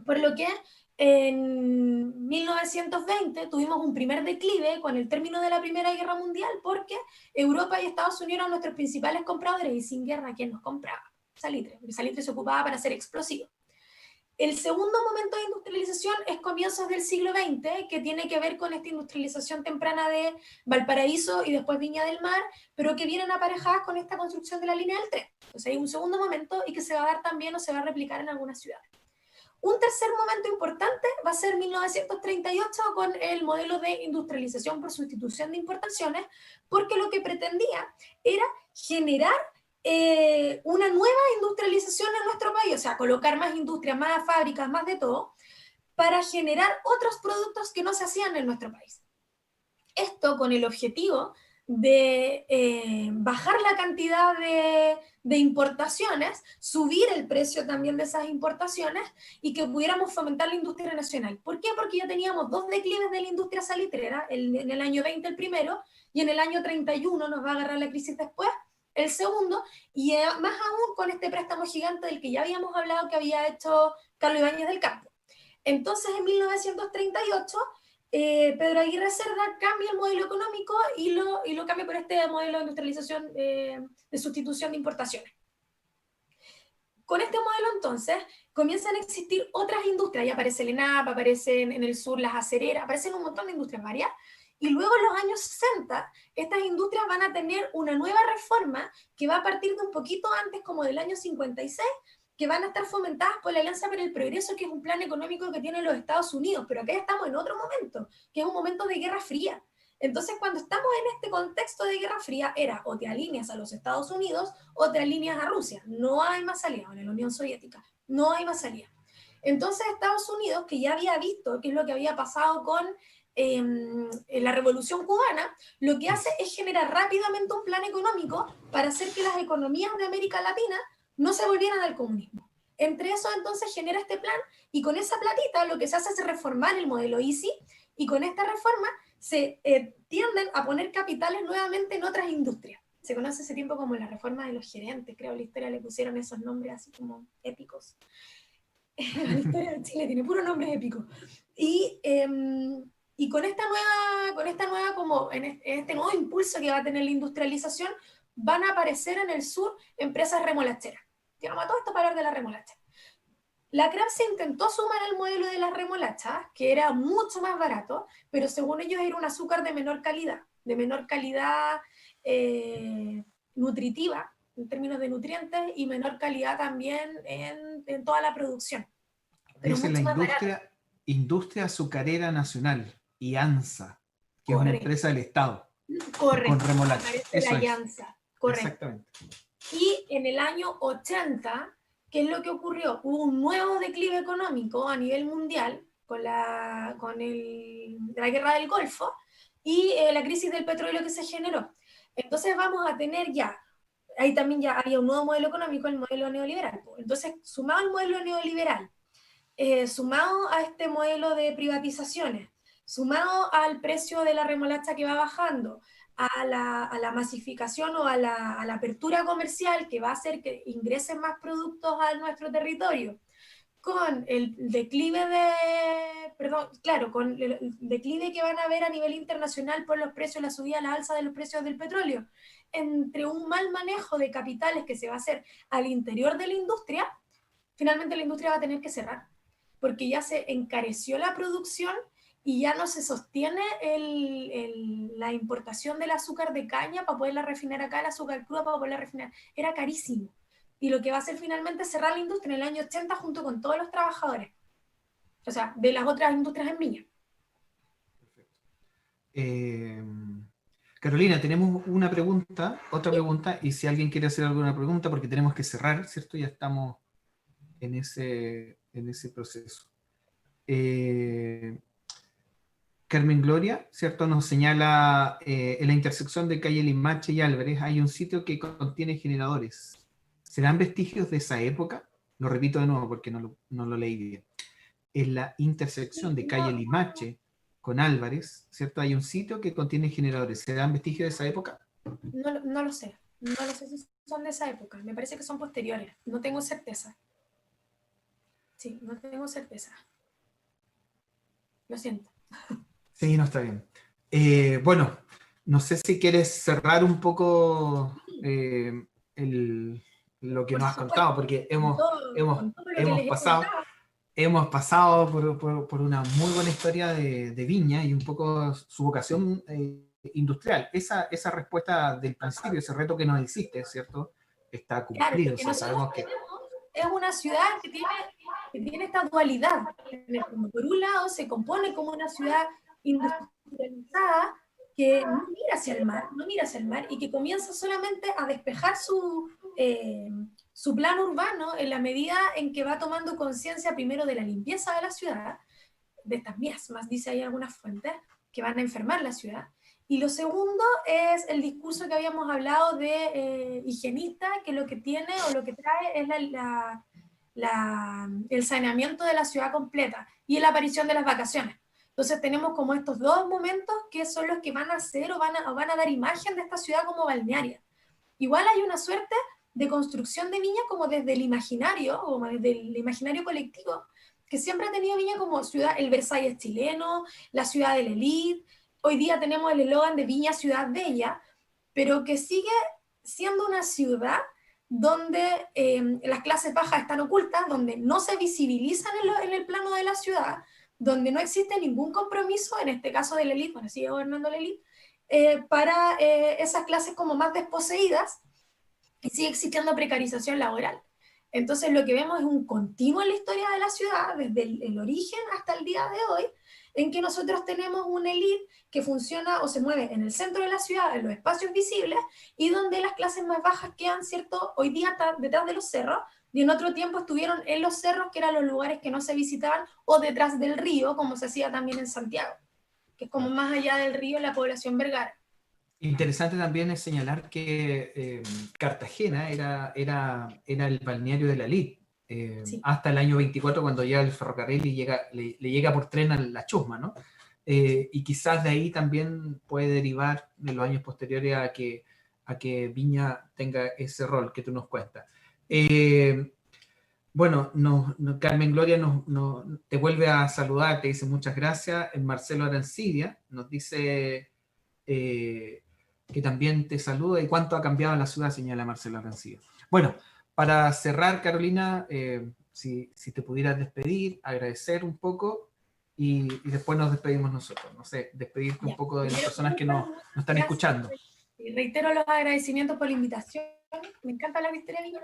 Por lo que en 1920 tuvimos un primer declive con el término de la Primera Guerra Mundial, porque Europa y Estados Unidos eran nuestros principales compradores, y sin guerra, ¿quién nos compraba? Salitre. El salitre se ocupaba para hacer explosivos. El segundo momento de industrialización es comienzos del siglo XX, que tiene que ver con esta industrialización temprana de Valparaíso y después Viña del Mar, pero que vienen aparejadas con esta construcción de la línea del tren. Entonces hay un segundo momento, y que se va a dar también, o se va a replicar en algunas ciudades. Un tercer momento importante va a ser 1938, con el modelo de industrialización por sustitución de importaciones, porque lo que pretendía era generar una nueva industrialización en nuestro país, o sea, colocar más industrias, más fábricas, más de todo, para generar otros productos que no se hacían en nuestro país. Esto con el objetivo de bajar la cantidad de importaciones, subir el precio también de esas importaciones, y que pudiéramos fomentar la industria nacional. ¿Por qué? Porque ya teníamos dos declives de la industria salitrera, en el año 20 el primero, y en el año 31 nos va a agarrar la crisis después, el segundo, y más aún con este préstamo gigante del que ya habíamos hablado, que había hecho Carlos Ibáñez del Campo. Entonces, en 1938, Pedro Aguirre Cerda cambia el modelo económico y lo cambia por este modelo de industrialización, de sustitución de importaciones. Con este modelo, entonces, comienzan a existir otras industrias. Ya aparece el ENAP, aparecen en el sur las acereras, aparecen un montón de industrias varias. Y luego, en los años 60, estas industrias van a tener una nueva reforma que va a partir de un poquito antes, como del año 56, que van a estar fomentadas por la Alianza para el Progreso, que es un plan económico que tienen los Estados Unidos. Pero acá estamos en otro momento, que es un momento de Guerra Fría. Entonces, cuando estamos en este contexto de Guerra Fría, era o te alineas a los Estados Unidos o te alineas a Rusia. No hay más salida, en la Unión Soviética. No hay más salida. Entonces, Estados Unidos, que ya había visto qué es lo que había pasado con la Revolución Cubana, lo que hace es generar rápidamente un plan económico para hacer que las economías de América Latina no se volvieran al comunismo. Entre eso, entonces, genera este plan, y con esa platita lo que se hace es reformar el modelo ISI, y con esta reforma se tienden a poner capitales nuevamente en otras industrias. Se conoce ese tiempo como la reforma de los gerentes, creo, en la historia le pusieron esos nombres así como épicos. La historia de Chile tiene puros nombres épicos. Y con esta nueva como en este nuevo impulso que va a tener la industrialización, van a aparecer en el sur empresas remolacheras. Llegamos a todo esto para hablar de la remolacha. La CRAF se intentó sumar al modelo de las remolachas, que era mucho más barato, pero según ellos era un azúcar de menor calidad nutritiva, en términos de nutrientes, y menor calidad también en toda la producción. Pero Dice la mucho más barato. Industria Azucarera Nacional, IANSA, que es una Correcto. empresa del Estado, con Correcto. remolacha. Aparece Eso la es. llanza. Correcto. Exactamente. Y en el año 80, ¿qué es lo que ocurrió? Hubo un nuevo declive económico a nivel mundial con la guerra del Golfo, y la crisis del petróleo que se generó. Entonces vamos a tener ya, ahí también ya había un nuevo modelo económico, el modelo neoliberal. Entonces, sumado al modelo neoliberal, sumado a este modelo de privatizaciones, sumado al precio de la remolacha que va bajando, a la masificación o a la apertura comercial que va a hacer que ingresen más productos a nuestro territorio, con el declive con el declive que van a haber a nivel internacional por los precios, la subida, la alza de los precios del petróleo, entre un mal manejo de capitales que se va a hacer al interior de la industria, finalmente la industria va a tener que cerrar, porque ya se encareció la producción y ya no se sostiene la importación del azúcar de caña para poderla refinar acá, el azúcar crudo para poderla refinar. Era carísimo. Y lo que va a hacer finalmente es cerrar la industria en el año 80 junto con todos los trabajadores. O sea, de las otras industrias en Viña. Perfecto. Carolina, tenemos una pregunta, otra pregunta, y si alguien quiere hacer alguna pregunta, porque tenemos que cerrar, ¿cierto? Ya estamos en ese proceso. Eh, Carmen Gloria, ¿cierto? Nos señala en la intersección de calle Limache y Álvarez hay un sitio que contiene generadores. ¿Serán vestigios de esa época? Lo repito de nuevo porque no lo leí bien. En la intersección de calle No, Limache con Álvarez, ¿cierto? Hay un sitio que contiene generadores. ¿Serán vestigios de esa época? no lo sé. No lo sé si son de esa época. Me parece que son posteriores. No tengo certeza. Sí, no tengo certeza. Lo siento. Sí, no está bien. Bueno, no sé si quieres cerrar un poco el- lo que Por nos has supuesto, contado, porque con todo lo que les he contado. hemos pasado por una muy buena historia de Viña y un poco su vocación industrial. Esa respuesta del principio, ese reto que nos hiciste, ¿cierto? Está Claro, es cumplido. O que sea, nosotros sabemos que tenemos, es una ciudad que tiene esta dualidad. En el fondo. Por un lado, se compone como una ciudad industrializada que no mira hacia el mar, no mira hacia el mar, y que comienza solamente a despejar su plan urbano en la medida en que va tomando conciencia primero de la limpieza de la ciudad, de estas miasmas, dice ahí algunas fuentes, que van a enfermar la ciudad. Y lo segundo es el discurso que habíamos hablado de higienista, que lo que tiene o lo que trae es el saneamiento de la ciudad completa y la aparición de las vacaciones. Entonces tenemos como estos dos momentos que son los que van a hacer o van a dar imagen de esta ciudad como balnearia. Igual hay una suerte de construcción de Viña como desde el imaginario, como desde el imaginario colectivo, que siempre ha tenido Viña como ciudad, el Versalles chileno, la ciudad de la élite. Hoy día tenemos el eslogan de Viña Ciudad Bella, pero que sigue siendo una ciudad donde las clases bajas están ocultas, donde no se visibilizan en el plano de la ciudad, donde no existe ningún compromiso, en este caso de la élite, bueno, sigue gobernando la élite, para esas clases como más desposeídas, y sigue existiendo precarización laboral. Entonces lo que vemos es un continuo en la historia de la ciudad, desde el origen hasta el día de hoy, en que nosotros tenemos una élite que funciona o se mueve en el centro de la ciudad, en los espacios visibles, y donde las clases más bajas quedan, ¿cierto? Hoy día detrás de los cerros, y en otro tiempo estuvieron en los cerros, que eran los lugares que no se visitaban, o detrás del río, como se hacía también en Santiago, que es como más allá del río la población Vergara. interesante también es señalar que Cartagena era el balneario de la elite, Sí. hasta el año 24 cuando llega el ferrocarril y le llega por tren a la Chusma, ¿no? Y quizás de ahí también puede derivar de los años posteriores a que Viña tenga ese rol que tú nos cuentas. Bueno, Carmen Gloria te vuelve a saludar, te dice muchas gracias. Marcelo Arancibia nos dice que también te saluda y cuánto ha cambiado la ciudad, señala Marcelo Arancibia. Bueno, para cerrar, Carolina, si te pudieras despedir, agradecer un poco y después nos despedimos nosotros. No sé, despedirte un Ya. poco de las Primero que personas que nada, nos muchas están gracias. escuchando. Y reitero los agradecimientos por la invitación. Me encanta la Victoria Viña.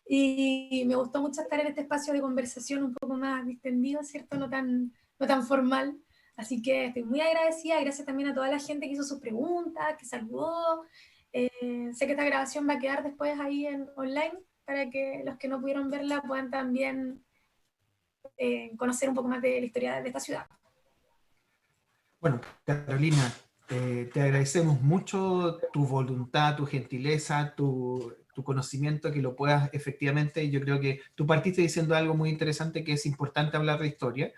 Y me gustó mucho estar en este espacio de conversación un poco más distendido, ¿cierto? No tan formal. Así que estoy muy agradecida. Gracias también a toda la gente que hizo sus preguntas, que saludó. Sé que esta grabación va a quedar después ahí en online para que los que no pudieron verla puedan también conocer un poco más de la historia de esta ciudad. Bueno, Carolina, te agradecemos mucho tu voluntad, tu gentileza, tu conocimiento, que lo puedas efectivamente. Yo creo que tú partiste diciendo algo muy interesante, que es importante hablar de historia,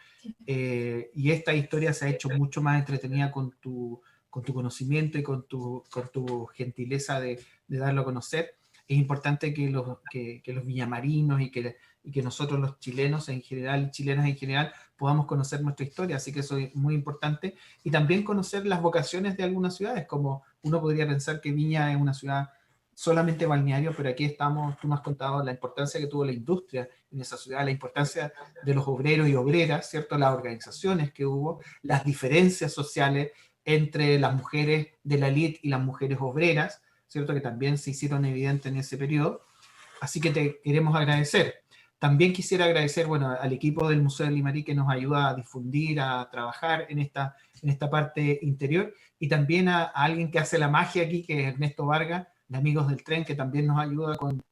y esta historia se ha hecho mucho más entretenida con tu conocimiento y con tu gentileza de darlo a conocer. Es importante que los villamarinos y que nosotros los chilenos en general, chilenas en general, podamos conocer nuestra historia, así que eso es muy importante. Y también conocer las vocaciones de algunas ciudades, como uno podría pensar que Viña es una ciudad solamente balneario, pero aquí estamos, tú me has contado la importancia que tuvo la industria en esa ciudad, la importancia de los obreros y obreras, ¿cierto? Las organizaciones que hubo, las diferencias sociales entre las mujeres de la élite y las mujeres obreras, ¿cierto? Que también se hicieron evidentes en ese periodo. Así que te queremos agradecer. También quisiera agradecer, bueno, al equipo del Museo del Limarí que nos ayuda a difundir, a trabajar en esta parte interior, y también a alguien que hace la magia aquí, que es Ernesto Vargas, de Amigos del Tren, que también nos ayuda con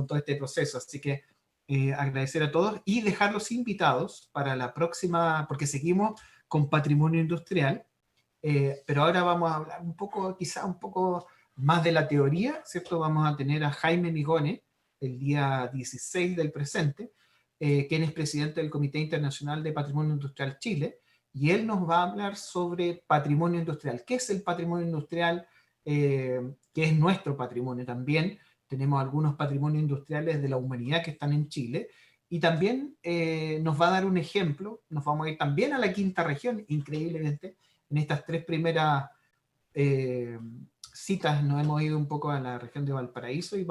todo este proceso. Así que agradecer a todos y dejarlos invitados para la próxima, porque seguimos con patrimonio industrial, pero ahora vamos a hablar un poco, quizá un poco más de la teoría, ¿cierto? Vamos a tener a Jaime Migone el día 16 del presente, quien es presidente del Comité Internacional de Patrimonio Industrial Chile, y él nos va a hablar sobre patrimonio industrial. ¿Qué es el patrimonio industrial? ¿Qué es nuestro patrimonio también? Tenemos algunos patrimonios industriales de la humanidad que están en Chile, y también nos va a dar un ejemplo, nos vamos a ir también a la quinta región, increíblemente, en estas tres primeras eh, citas nos hemos ido un poco a la región de Valparaíso y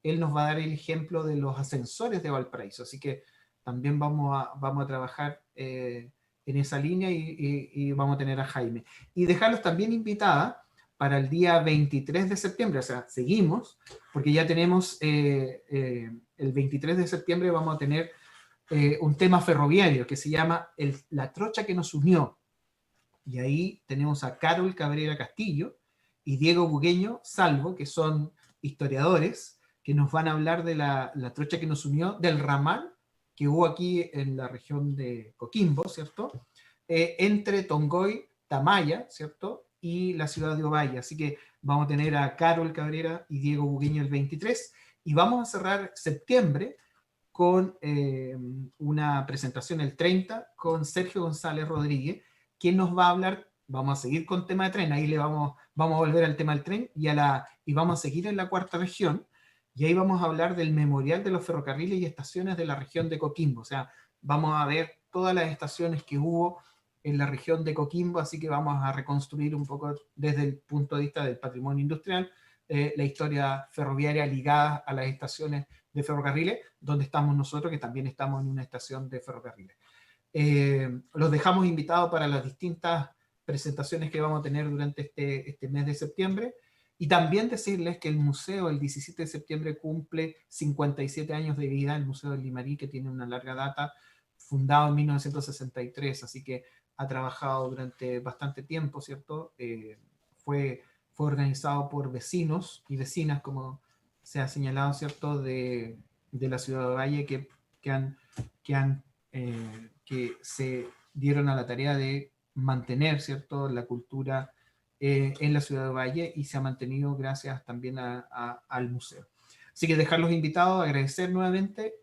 él nos va a dar el ejemplo de los ascensores de Valparaíso, así que también vamos a trabajar en esa línea y vamos a tener a Jaime. Y dejarlos también invitada para el día 23 de septiembre, o sea, seguimos, porque ya tenemos el 23 de septiembre vamos a tener un tema ferroviario que se llama La trocha que nos unió. Y ahí tenemos a Carol Cabrera Castillo y Diego Bugueño Salvo, que son historiadores, que nos van a hablar de la trocha que nos unió, del ramal que hubo aquí en la región de Coquimbo, ¿cierto? Entre Tongoy, Tamaya, ¿cierto? Y la ciudad de Ovalle. Así que vamos a tener a Carol Cabrera y Diego Bugueño el 23, y vamos a cerrar septiembre con una presentación el 30 con Sergio González Rodríguez, quien nos va a hablar. Vamos a seguir con tema de tren, ahí vamos a volver al tema del tren y vamos a seguir en la cuarta región, y ahí vamos a hablar del memorial de los ferrocarriles y estaciones de la región de Coquimbo. O sea, vamos a ver todas las estaciones que hubo en la región de Coquimbo, así que vamos a reconstruir un poco desde el punto de vista del patrimonio industrial la historia ferroviaria ligada a las estaciones de ferrocarriles, donde estamos nosotros, que también estamos en una estación de ferrocarriles. Los dejamos invitados para las distintas presentaciones que vamos a tener durante este mes de septiembre, y también decirles que el museo el 17 de septiembre cumple 57 años de vida, el Museo del Limarí, que tiene una larga data, fundado en 1963, así que ha trabajado durante bastante tiempo, ¿cierto? Fue organizado por vecinos y vecinas, como se ha señalado, ¿cierto?, de la ciudad de Valle, que se dieron a la tarea de mantener, ¿cierto?, la cultura en la ciudad de Valle, y se ha mantenido gracias también al museo. Así que dejarlos invitados, agradecer nuevamente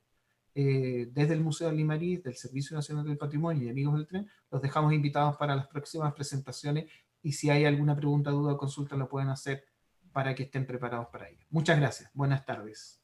desde el Museo del Limarí, del Servicio Nacional del Patrimonio y Amigos del Tren, los dejamos invitados para las próximas presentaciones, y si hay alguna pregunta, duda o consulta, lo pueden hacer para que estén preparados para ello. Muchas gracias. Buenas tardes.